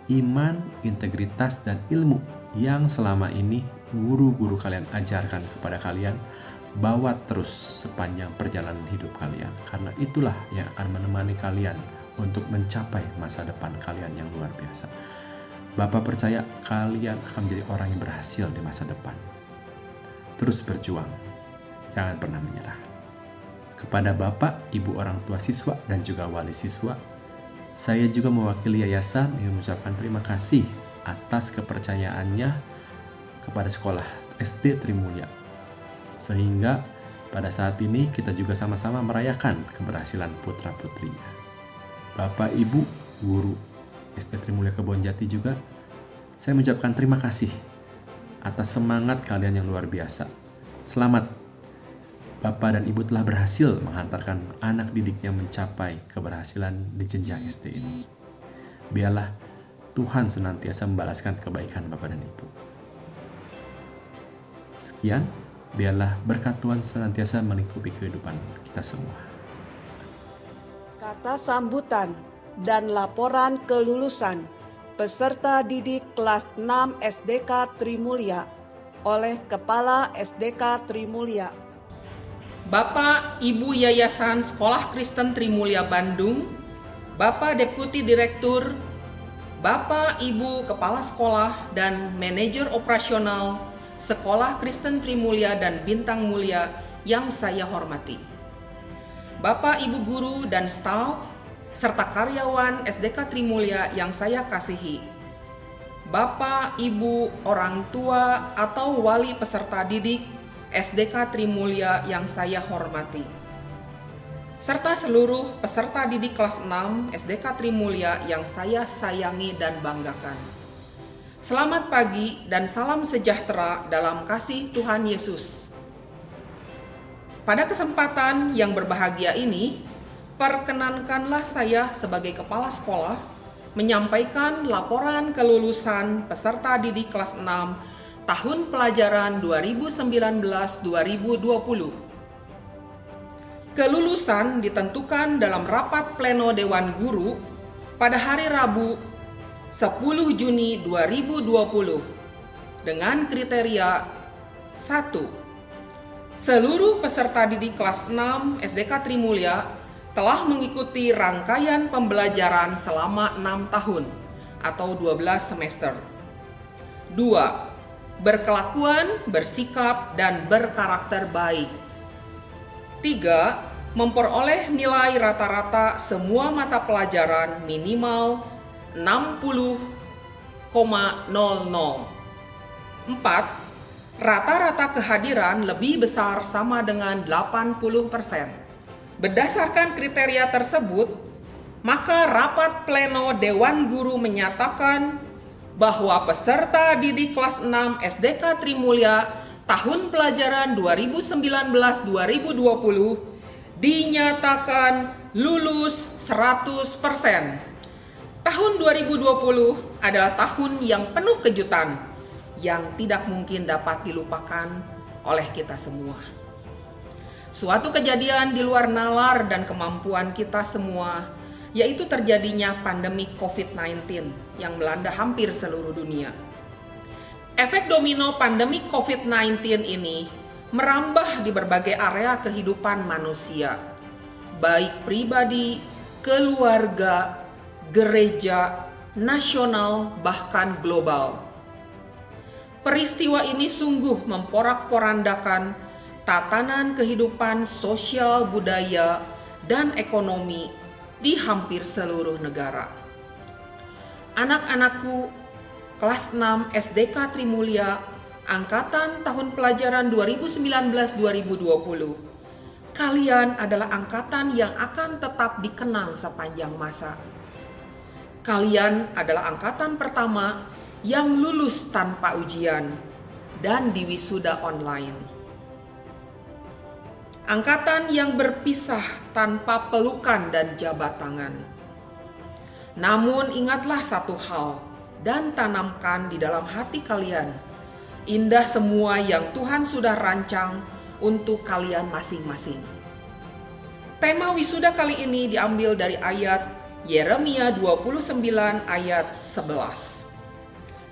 Speaker 7: iman, integritas, dan ilmu yang selama ini guru-guru kalian ajarkan kepada kalian, bawa terus sepanjang perjalanan hidup kalian. Karena itulah yang akan menemani kalian untuk mencapai masa depan kalian yang luar biasa. Bapak percaya kalian akan menjadi orang yang berhasil di masa depan. Terus berjuang, jangan pernah menyerah. Kepada Bapak, Ibu orang tua siswa, dan juga wali siswa, saya juga mewakili yayasan yang mengucapkan terima kasih atas kepercayaannya kepada sekolah SD Trimulya. Sehingga pada saat ini kita juga sama-sama merayakan keberhasilan putra-putrinya. Bapak, Ibu, guru SD Trimulya Kebonjati juga, saya mengucapkan terima kasih atas semangat kalian yang luar biasa. Selamat, Bapak dan Ibu telah berhasil menghantarkan anak didiknya mencapai keberhasilan di jenjang SD ini. Biarlah Tuhan senantiasa membalaskan kebaikan Bapak dan Ibu. Sekian, biarlah berkat Tuhan senantiasa melingkupi kehidupan kita semua.
Speaker 1: Kata sambutan dan laporan kelulusan peserta didik kelas 6 SDK Trimulya oleh Kepala SDK Trimulya.
Speaker 8: Bapak Ibu Yayasan Sekolah Kristen Trimulya Bandung, Bapak Deputi Direktur, Bapak Ibu Kepala Sekolah dan Manajer Operasional Sekolah Kristen Trimulya dan Bintang Mulia yang saya hormati. Bapak Ibu Guru dan staf serta karyawan SDK Trimulya yang saya kasihi, Bapak, Ibu, orang tua atau wali peserta didik SDK Trimulya yang saya hormati, serta seluruh peserta didik kelas 6 SDK Trimulya yang saya sayangi dan banggakan. Selamat pagi dan salam sejahtera dalam kasih Tuhan Yesus. Pada kesempatan yang berbahagia ini, perkenankanlah saya sebagai kepala sekolah menyampaikan laporan kelulusan peserta didik kelas 6 tahun pelajaran 2019-2020. Kelulusan ditentukan dalam rapat pleno Dewan Guru pada hari Rabu 10 Juni 2020 dengan kriteria 1. Seluruh peserta didik kelas 6 SDK Trimulya telah mengikuti rangkaian pembelajaran selama 6 tahun atau 12 semester. 2. Berkelakuan, bersikap, dan berkarakter baik. 3. Memperoleh nilai rata-rata semua mata pelajaran minimal 60,00. 4. Rata-rata kehadiran lebih besar sama dengan 80%. Berdasarkan kriteria tersebut, maka rapat pleno Dewan Guru menyatakan bahwa peserta didik kelas 6 SDK Trimulya tahun pelajaran 2019-2020 dinyatakan lulus 100%. Tahun 2020 adalah tahun yang penuh kejutan yang tidak mungkin dapat dilupakan oleh kita semua. Suatu kejadian di luar nalar dan kemampuan kita semua, yaitu terjadinya pandemi COVID-19 yang melanda hampir seluruh dunia. Efek domino pandemi COVID-19 ini merambah di berbagai area kehidupan manusia, baik pribadi, keluarga, gereja, nasional, bahkan global. Peristiwa ini sungguh memporak-porandakan tatanan kehidupan sosial, budaya, dan ekonomi di hampir seluruh negara. Anak-anakku, kelas 6 SDK Trimulya, angkatan tahun pelajaran 2019-2020, kalian adalah angkatan yang akan tetap dikenang sepanjang masa. Kalian adalah angkatan pertama yang lulus tanpa ujian dan diwisuda online. Angkatan yang berpisah tanpa pelukan dan jabat tangan. Namun ingatlah satu hal dan tanamkan di dalam hati kalian, indah semua yang Tuhan sudah rancang untuk kalian masing-masing. Tema wisuda kali ini diambil dari ayat Yeremia 29 ayat 11.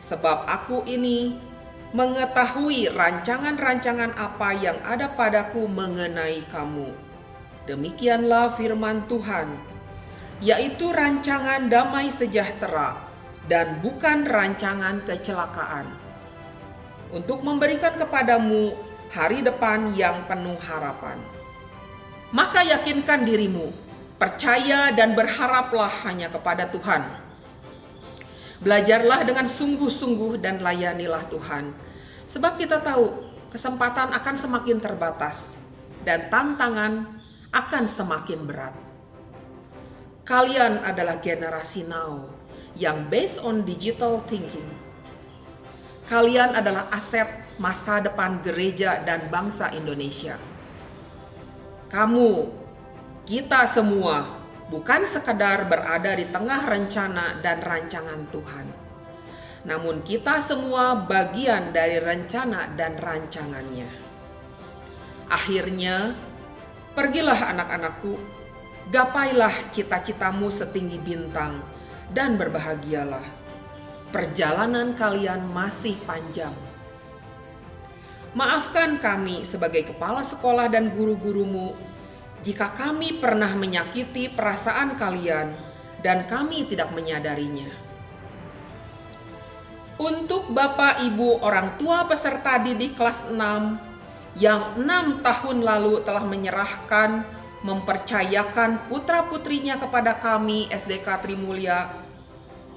Speaker 8: Sebab aku ini mengetahui rancangan-rancangan apa yang ada padaku mengenai kamu. Demikianlah firman Tuhan, yaitu rancangan damai sejahtera dan bukan rancangan kecelakaan, untuk memberikan kepadamu hari depan yang penuh harapan. Maka yakinkan dirimu, percaya dan berharaplah hanya kepada Tuhan. Belajarlah dengan sungguh-sungguh dan layanilah Tuhan. Sebab kita tahu kesempatan akan semakin terbatas dan tantangan akan semakin berat. Kalian adalah generasi now yang based on digital thinking. Kalian adalah aset masa depan gereja dan bangsa Indonesia. Kamu, kita semua bukan sekadar berada di tengah rencana dan rancangan Tuhan, namun kita semua bagian dari rencana dan rancangannya. Akhirnya, pergilah anak-anakku, gapailah cita-citamu setinggi bintang dan berbahagialah. Perjalanan kalian masih panjang. Maafkan kami sebagai kepala sekolah dan guru-gurumu jika kami pernah menyakiti perasaan kalian dan kami tidak menyadarinya. Untuk Bapak Ibu orang tua peserta didik kelas 6 yang 6 tahun lalu telah menyerahkan, mempercayakan putra-putrinya kepada kami SDK Trimulya,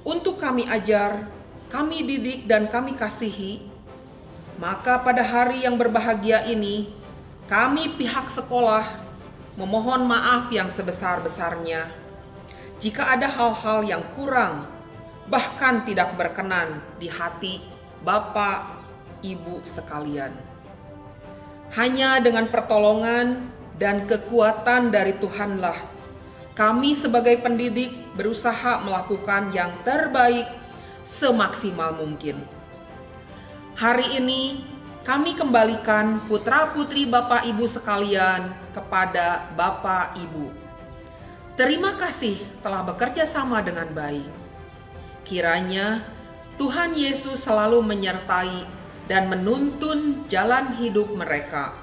Speaker 8: untuk kami ajar, kami didik dan kami kasihi, maka pada hari yang berbahagia ini, kami pihak sekolah memohon maaf yang sebesar-besarnya jika ada hal-hal yang kurang bahkan tidak berkenan di hati Bapak, Ibu sekalian. Hanya dengan pertolongan dan kekuatan dari Tuhanlah kami sebagai pendidik berusaha melakukan yang terbaik semaksimal mungkin. Hari ini kami kembalikan putra-putri Bapak Ibu sekalian kepada Bapak Ibu. Terima kasih telah bekerja sama dengan baik. Kiranya Tuhan Yesus selalu menyertai dan menuntun jalan hidup mereka,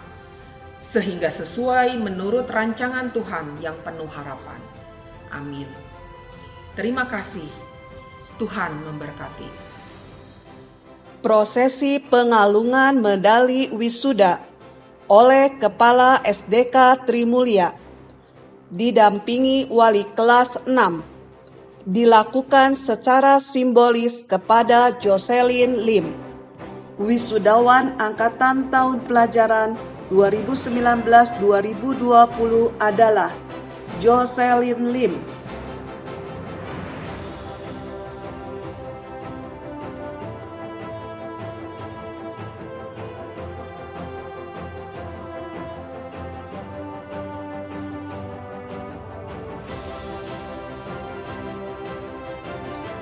Speaker 8: sehingga sesuai menurut rancangan Tuhan yang penuh harapan. Amin. Terima kasih. Tuhan memberkati.
Speaker 1: Prosesi pengalungan medali wisuda oleh Kepala SDK Trimulya didampingi wali kelas 6 dilakukan secara simbolis kepada Jocelyn Lim, wisudawan angkatan tahun pelajaran 2019-2020 adalah Jocelyn Lim.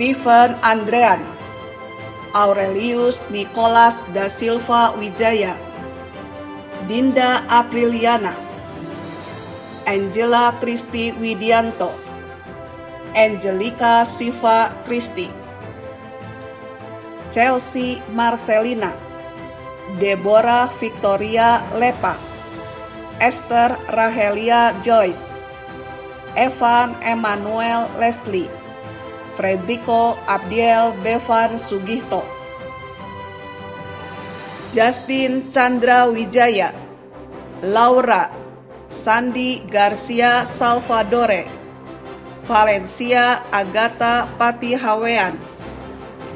Speaker 1: Stephen Andrean, Aurelius Nicholas da Silva Wijaya, Dinda Apriliana, Angela Kristi Widianto, Angelica Siva Kristi, Chelsea Marcelina, Deborah Victoria Lepa, Esther Rahelia Joyce, Evan Emmanuel Leslie, Frederico Abdiel Bevan Sugihto, Justin Chandra Wijaya, Laura Sandi Garcia Salvadore, Valencia Agatha Patihawean,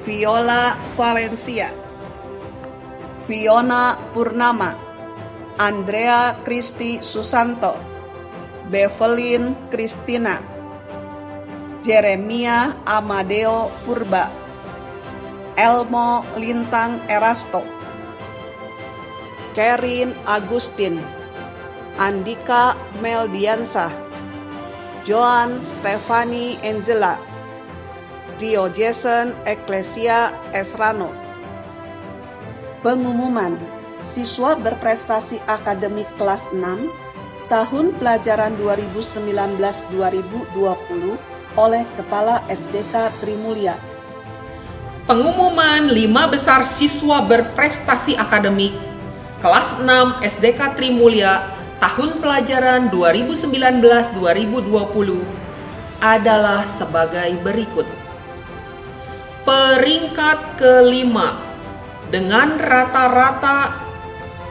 Speaker 1: Viola Valencia, Fiona Purnama, Andrea Kristi Susanto, Bevelin Kristina, Jeremia Amadeo Purba, Elmo Lintang Erasto, Kerin Agustin, Andika Meldiansa, Joan Stefani Angela, Rio Jason Ecclesia Esrano. Pengumuman siswa berprestasi akademik kelas 6 tahun pelajaran 2019-2020 oleh Kepala SDK Trimulya.
Speaker 8: Pengumuman 5 besar siswa berprestasi akademik kelas 6 SDK Trimulya tahun pelajaran 2019-2020 adalah sebagai berikut. Peringkat kelima dengan rata-rata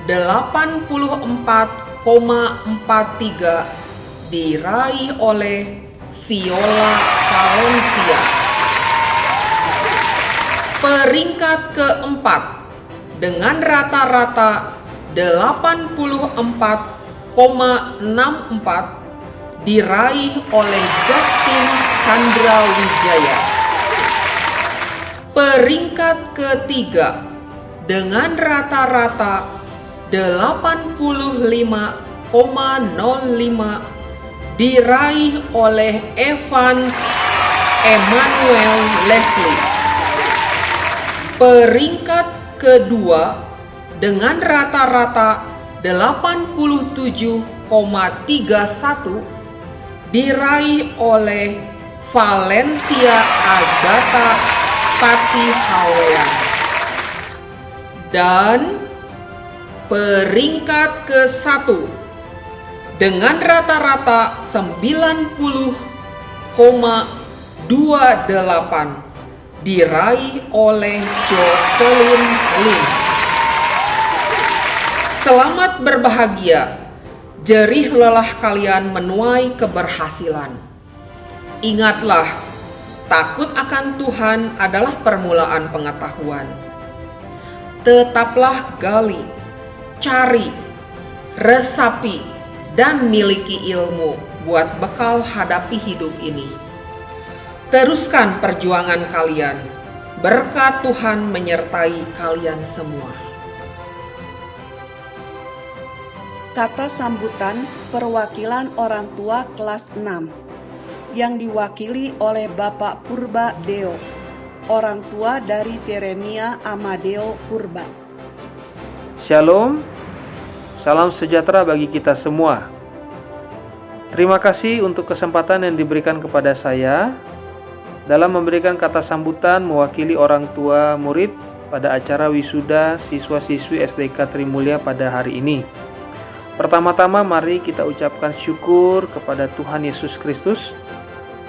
Speaker 8: 84,43 diraih oleh Viola Valencia. Peringkat keempat dengan rata-rata 84,64 diraih oleh Justin Chandra Wijaya. Peringkat ketiga dengan rata-rata 85,05 diraih oleh Evans Emmanuel Leslie. Peringkat kedua dengan rata-rata 87,31 diraih oleh Valencia Agatha Patihawean. Dan peringkat ke-1 dengan rata-rata 90,28 diraih oleh Jocelyn Lim. Selamat berbahagia, jerih lelah kalian menuai keberhasilan. Ingatlah, takut akan Tuhan adalah permulaan pengetahuan. Tetaplah gali, cari, resapi, dan miliki ilmu buat bekal hadapi hidup ini. Teruskan perjuangan kalian. Berkat Tuhan menyertai kalian semua.
Speaker 1: Kata sambutan perwakilan orang tua kelas 6 yang diwakili oleh Bapak Purba Deo, orang tua dari Jeremia Amadeo Purba.
Speaker 9: Shalom, salam sejahtera bagi kita semua. Terima kasih untuk kesempatan yang diberikan kepada saya dalam memberikan kata sambutan mewakili orang tua murid pada acara wisuda siswa-siswi SDK Trimulya pada hari ini. Pertama-tama mari kita ucapkan syukur kepada Tuhan Yesus Kristus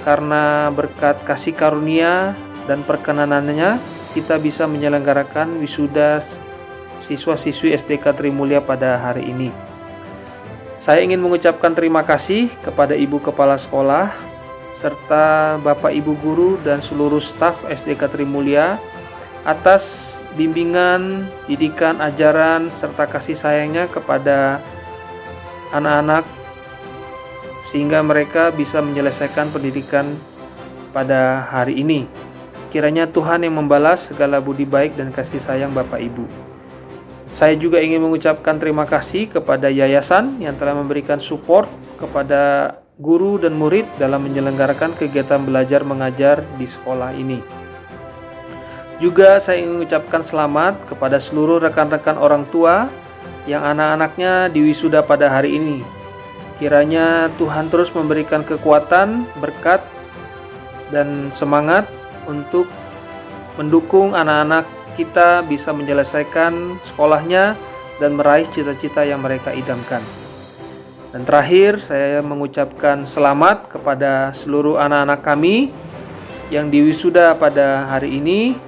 Speaker 9: karena berkat kasih karunia dan perkenanannya kita bisa menyelenggarakan wisuda siswa-siswi SDK Trimulya pada hari ini. Saya ingin mengucapkan terima kasih kepada Ibu Kepala Sekolah serta Bapak Ibu Guru dan seluruh staf SDK Trimulya atas bimbingan, didikan, ajaran, serta kasih sayangnya kepada anak-anak sehingga mereka bisa menyelesaikan pendidikan pada hari ini. Kiranya Tuhan yang membalas segala budi baik dan kasih sayang Bapak Ibu. Saya juga ingin mengucapkan terima kasih kepada yayasan yang telah memberikan support kepada guru dan murid dalam menyelenggarakan kegiatan belajar mengajar di sekolah ini. Juga saya ingin mengucapkan selamat kepada seluruh rekan-rekan orang tua yang anak-anaknya diwisuda pada hari ini. Kiranya Tuhan terus memberikan kekuatan, berkat, dan semangat untuk mendukung anak-anak kita bisa menyelesaikan sekolahnya dan meraih cita-cita yang mereka idamkan. Dan terakhir, saya mengucapkan selamat kepada seluruh anak-anak kami yang diwisuda pada hari ini.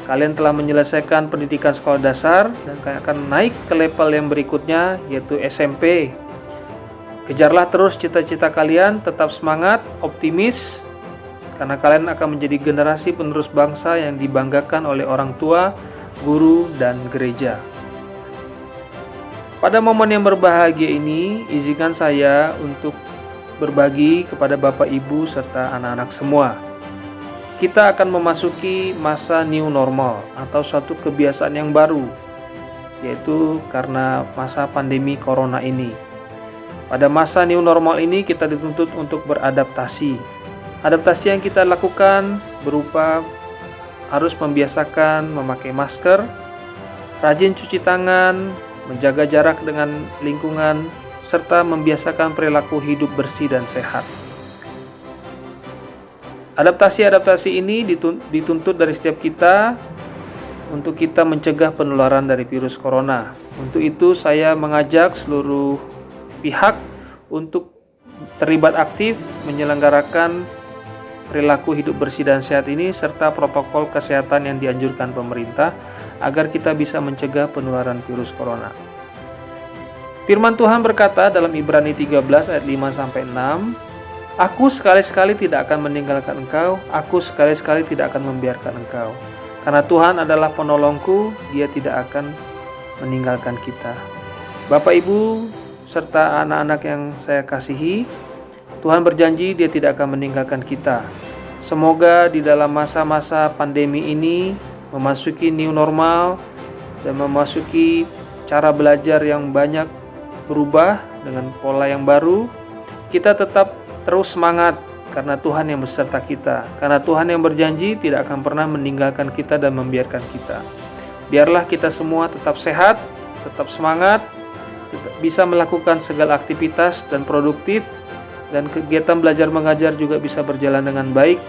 Speaker 9: Kalian telah menyelesaikan pendidikan sekolah dasar dan kalian akan naik ke level yang berikutnya, yaitu SMP. Kejarlah terus cita-cita kalian, tetap semangat, optimis, karena kalian akan menjadi generasi penerus bangsa yang dibanggakan oleh orang tua, guru, dan gereja. Pada momen yang berbahagia ini, izinkan saya untuk berbagi kepada Bapak Ibu serta anak-anak semua. Kita akan memasuki masa new normal atau suatu kebiasaan yang baru, yaitu karena masa pandemi corona ini. Pada masa new normal ini kita dituntut untuk beradaptasi. Adaptasi yang kita lakukan berupa harus membiasakan memakai masker, rajin cuci tangan, menjaga jarak dengan lingkungan, serta membiasakan perilaku hidup bersih dan sehat. Adaptasi-adaptasi ini dituntut dari setiap kita untuk kita mencegah penularan dari virus corona. Untuk itu saya mengajak seluruh pihak untuk terlibat aktif menyelenggarakan perilaku hidup bersih dan sehat ini serta protokol kesehatan yang dianjurkan pemerintah agar kita bisa mencegah penularan virus corona. Firman Tuhan berkata dalam Ibrani 13 ayat 5-6, Aku sekali-sekali tidak akan meninggalkan engkau, aku sekali-sekali tidak akan membiarkan engkau. Karena Tuhan adalah penolongku, Dia tidak akan meninggalkan kita. Bapak Ibu serta anak-anak yang saya kasihi, Tuhan berjanji Dia tidak akan meninggalkan kita. Semoga di dalam masa-masa pandemi ini memasuki new normal dan memasuki cara belajar yang banyak berubah dengan pola yang baru, kita tetap terus semangat karena Tuhan yang beserta kita. Karena Tuhan yang berjanji tidak akan pernah meninggalkan kita dan membiarkan kita. Biarlah kita semua tetap sehat, tetap semangat, bisa melakukan segala aktivitas dan produktif, dan kegiatan belajar mengajar juga bisa berjalan dengan baik,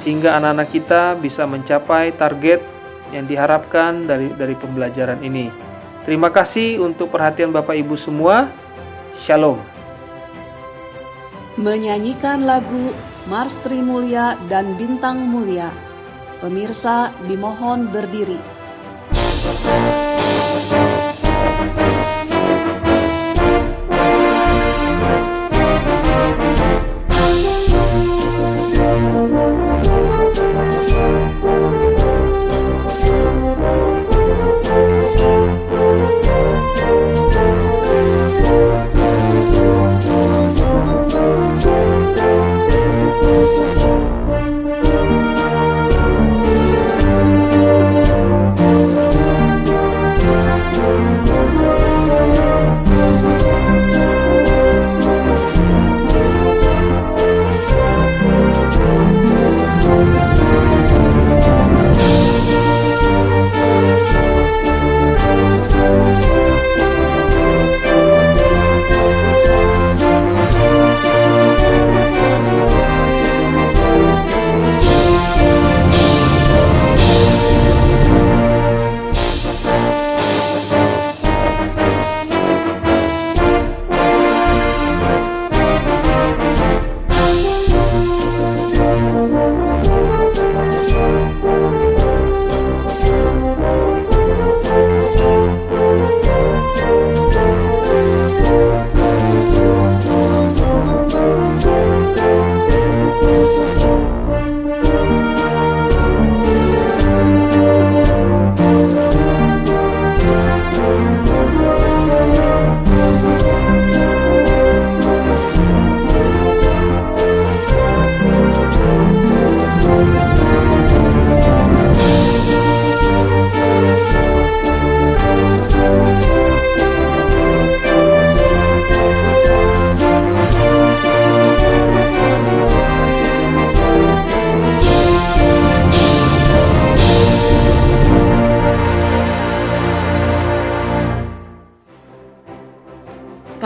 Speaker 9: sehingga anak-anak kita bisa mencapai target yang diharapkan dari pembelajaran ini. Terima kasih untuk perhatian Bapak Ibu semua. Shalom.
Speaker 1: Menyanyikan lagu Mars Trimulya dan Bintang Mulia. Pemirsa dimohon berdiri.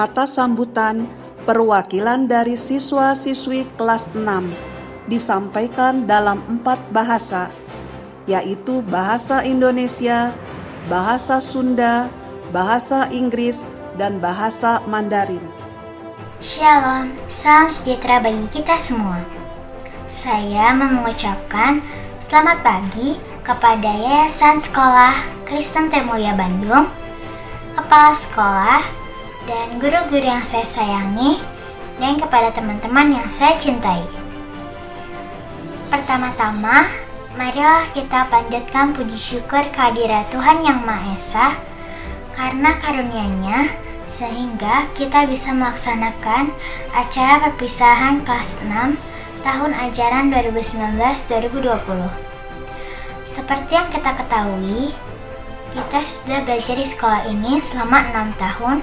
Speaker 1: kata sambutan perwakilan dari siswa-siswi kelas 6 disampaikan dalam 4 bahasa, yaitu bahasa Indonesia, bahasa Sunda, bahasa Inggris, dan bahasa Mandarin.
Speaker 10: Shalom, salam sejahtera bagi kita semua. Saya mengucapkan selamat pagi kepada Yayasan Sekolah Kristen Trimulia Bandung, kepala sekolah, dan guru-guru yang saya sayangi, dan kepada teman-teman yang saya cintai. Pertama-tama, marilah kita panjatkan puji syukur kehadirat Tuhan Yang Maha Esa, karena karunia-Nya sehingga kita bisa melaksanakan acara perpisahan kelas 6 tahun ajaran 2019-2020. Seperti yang kita ketahui, kita sudah belajar di sekolah ini selama 6 tahun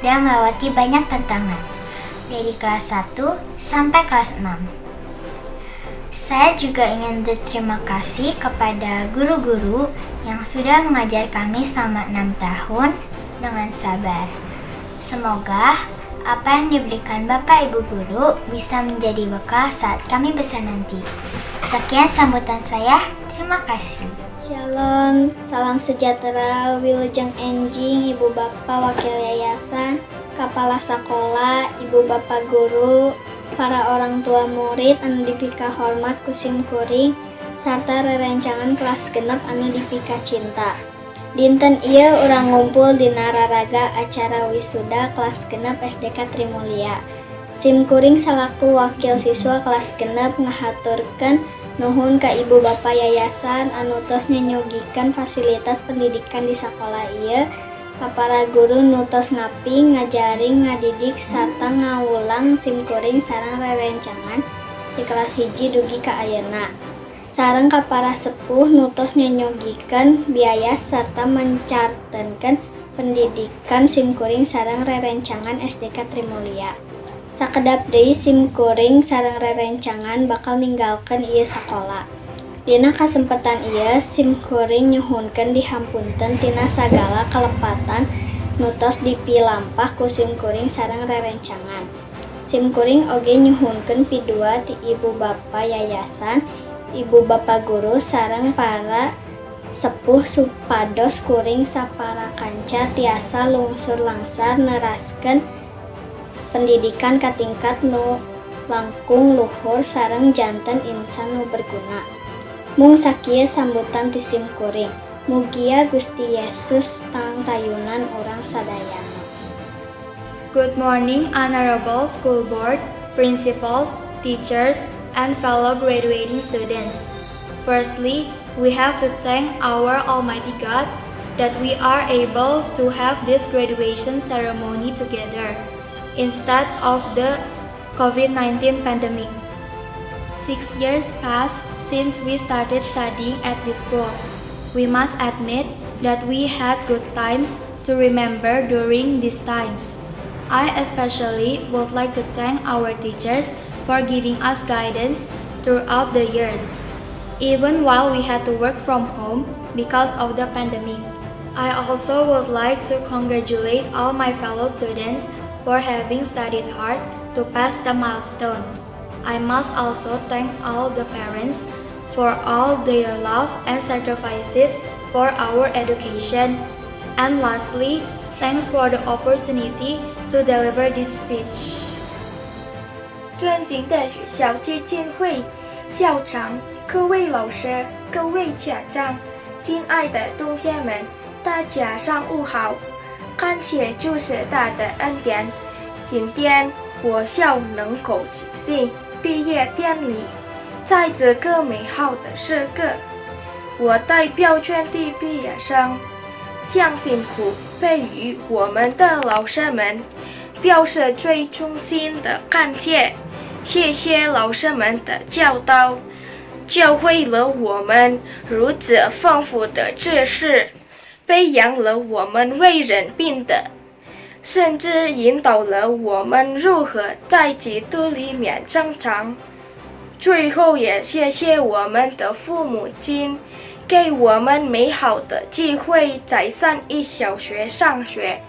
Speaker 10: dan melewati banyak tantangan, dari kelas 1 sampai kelas 6. Saya juga ingin berterima kasih kepada guru-guru yang sudah mengajar kami selama 6 tahun dengan sabar. Semoga apa yang diberikan Bapak Ibu Guru bisa menjadi bekal saat kami besar nanti. Sekian sambutan saya, terima kasih.
Speaker 11: Shalom, salam sejahtera, Wilujeng Enjing, Ibu Bapak Wakil Yayasan, Kepala Sekolah, Ibu Bapak Guru, para orang tua murid anu dipika hormat kusim kuring, serta rerencangan kelas genep anu dipika cinta. Dinten ieu urang ngumpul di nararaga acara wisuda kelas genep SDK Trimulia. Sim kuring salaku wakil siswa kelas genep ngahaturkeun nuhun ka Ibu Bapak Yayasan anu tos nyanyogikeun fasilitas pendidikan di sekolah ieu, ka para guru nu tos ngaping, ngajaring, ngadidik, sarta ngawulang sim kuring sareng rerencangan di kelas 1 dugi ka ayeuna. Sareng ka para sepuh nu tos nyanyogikeun biaya sarta mencartenkeun pendidikan sim kuring sareng rerencangan SDK Trimulia. Sakedap deui sim kuring sareng rerencangan bakal ninggalkeun ieu sakola. Dina kasempatan ieu sim kuring nyuhunkeun dihampunten tina sagala kalepatan nu tos dipilampah ku sim kuring sareng rerencangan. Sim kuring oge nyuhunkeun pidua ti Ibu Bapak Yayasan, Ibu Bapak Guru sareng para sepuh supados kuring sapara kanca tiasa lungsur langsar neraskeun pendidikan ka tingkat nu langkung luhur sareng janten insan nu berguna. Mung sakieu sambutan ti sim kuring. Mugia Gusti Yesus tangtayunan urang sadaya.
Speaker 12: Good morning, Honorable School Board, Principals, Teachers, and fellow graduating students. Firstly, we have to thank our Almighty God that we are able to have this graduation ceremony together instead of the COVID-19 pandemic. 6 years passed since we started studying at this school. We must admit that we had good times to remember during these times. I especially would like to thank our teachers for giving us guidance throughout the years, even while we had to work from home because of the pandemic. I also would like to congratulate all my fellow students for having studied hard to pass the milestone. I must also thank all the parents for all their love and sacrifices for our education. And lastly, thanks for the opportunity to deliver this speech.
Speaker 13: 尊敬的学校基金会校长、各位老师、各位家长、亲爱的同学们，大家上午好！感谢主是大的恩典，今天我校能够举行毕业典礼，在这个美好的时刻，我代表全体毕业生向辛苦培育我们的老师们表示最衷心的感谢。谢谢老师们的教导，教会了我们如此丰富的知识，培养了我们为人品德，甚至引导了我们如何在基督里面成长。最后也谢谢我们的父母亲，给我们美好的机会在三一小学上学，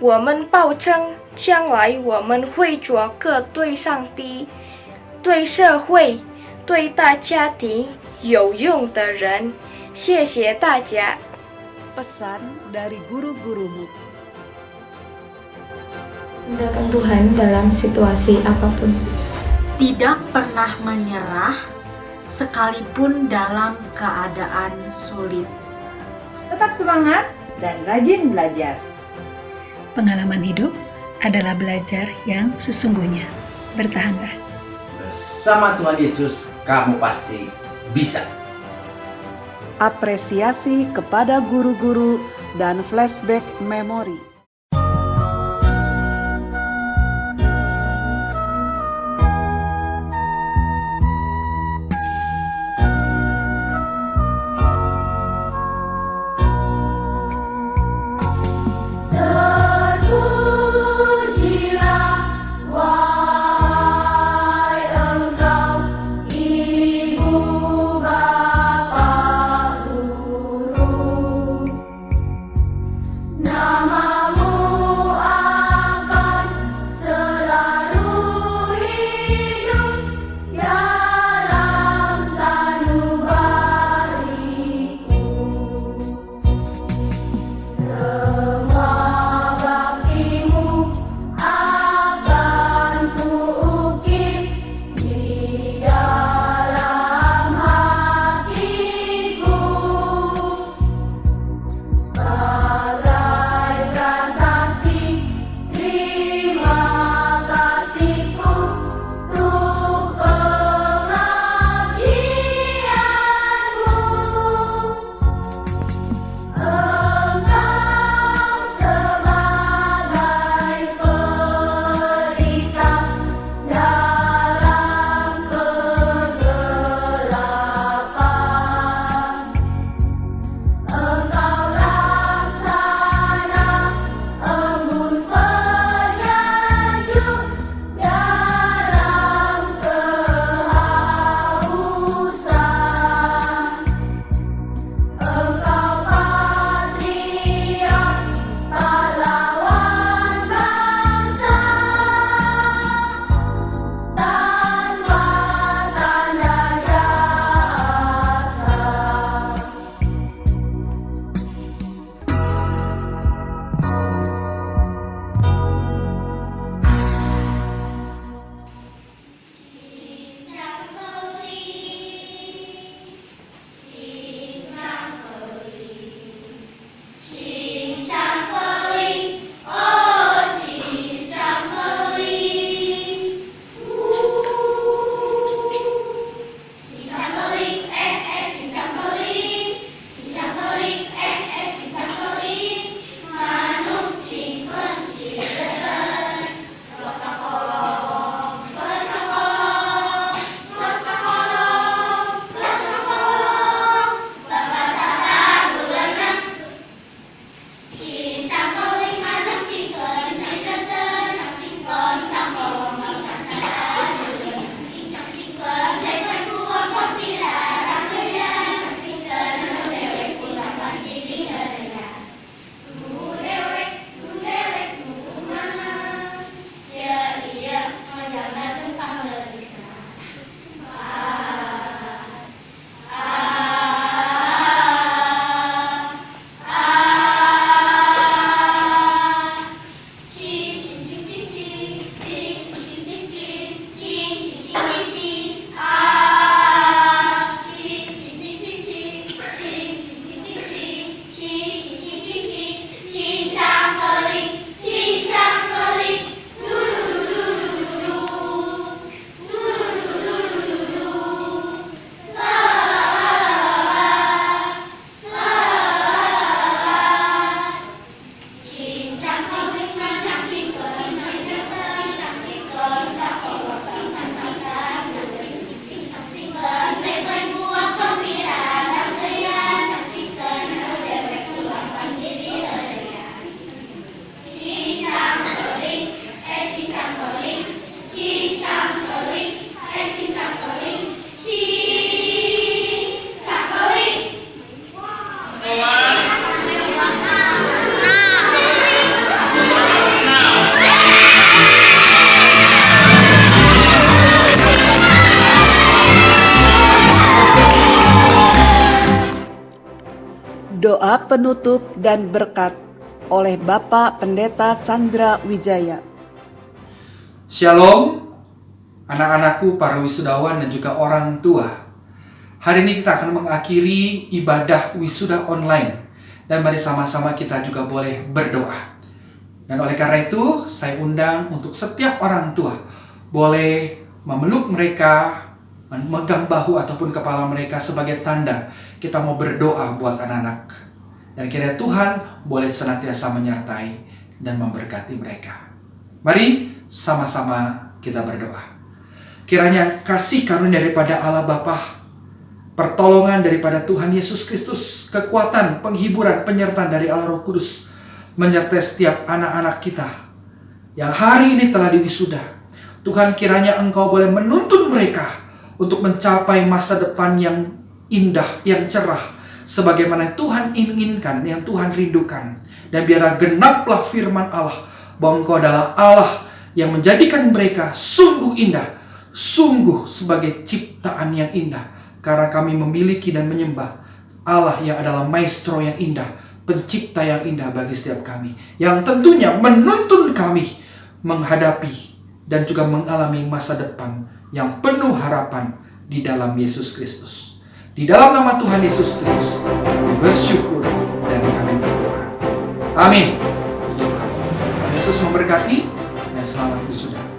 Speaker 13: 我们保证将来我们会做个对上帝、对社会、对大家庭有用的人。谢谢大家。
Speaker 1: Pesan dari guru-gurumu.
Speaker 14: Andalkan Tuhan dalam situasi apapun.
Speaker 15: Tidak pernah menyerah sekalipun dalam keadaan sulit.
Speaker 16: Tetap semangat dan rajin belajar.
Speaker 17: Pengalaman hidup adalah belajar yang sesungguhnya. Bertahanlah.
Speaker 3: Bersama Tuhan Yesus, kamu pasti bisa.
Speaker 1: Apresiasi kepada guru-guru dan flashback memori.
Speaker 2: Terpujilah, wahai Engkau, Ibu Bapa Guru. Nama
Speaker 1: Doa penutup dan berkat oleh Bapak Pendeta Chandra Wijaya.
Speaker 5: Shalom, anak-anakku, para wisudawan dan juga orang tua. Hari ini kita akan mengakhiri ibadah wisuda online. Dan mari sama-sama kita juga boleh berdoa. Dan oleh karena itu, saya undang untuk setiap orang tua boleh memeluk mereka, memegang bahu ataupun kepala mereka sebagai tanda kita mau berdoa buat anak-anak. Dan kiranya Tuhan boleh senantiasa menyertai dan memberkati mereka. Mari sama-sama kita berdoa. Kiranya kasih karunia daripada Allah Bapa, pertolongan daripada Tuhan Yesus Kristus, kekuatan, penghiburan, penyertaan dari Allah Roh Kudus menyertai setiap anak-anak kita yang hari ini telah diwisuda. Tuhan, kiranya Engkau boleh menuntun mereka untuk mencapai masa depan yang indah, yang cerah, sebagaimana Tuhan inginkan, yang Tuhan rindukan. Dan biarlah genaplah firman Allah, bahwa Engkau adalah Allah yang menjadikan mereka sungguh indah, sungguh sebagai ciptaan yang indah. Karena kami memiliki dan menyembah Allah yang adalah maestro yang indah, pencipta yang indah bagi setiap kami, yang tentunya menuntun kami menghadapi dan juga mengalami masa depan yang penuh harapan di dalam Yesus Kristus. Di dalam nama Tuhan Yesus Kristus, kami bersyukur dan kami berdoa. Amin. Puji Tuhan. Tuhan Yesus memberkati dan selamat wisuda.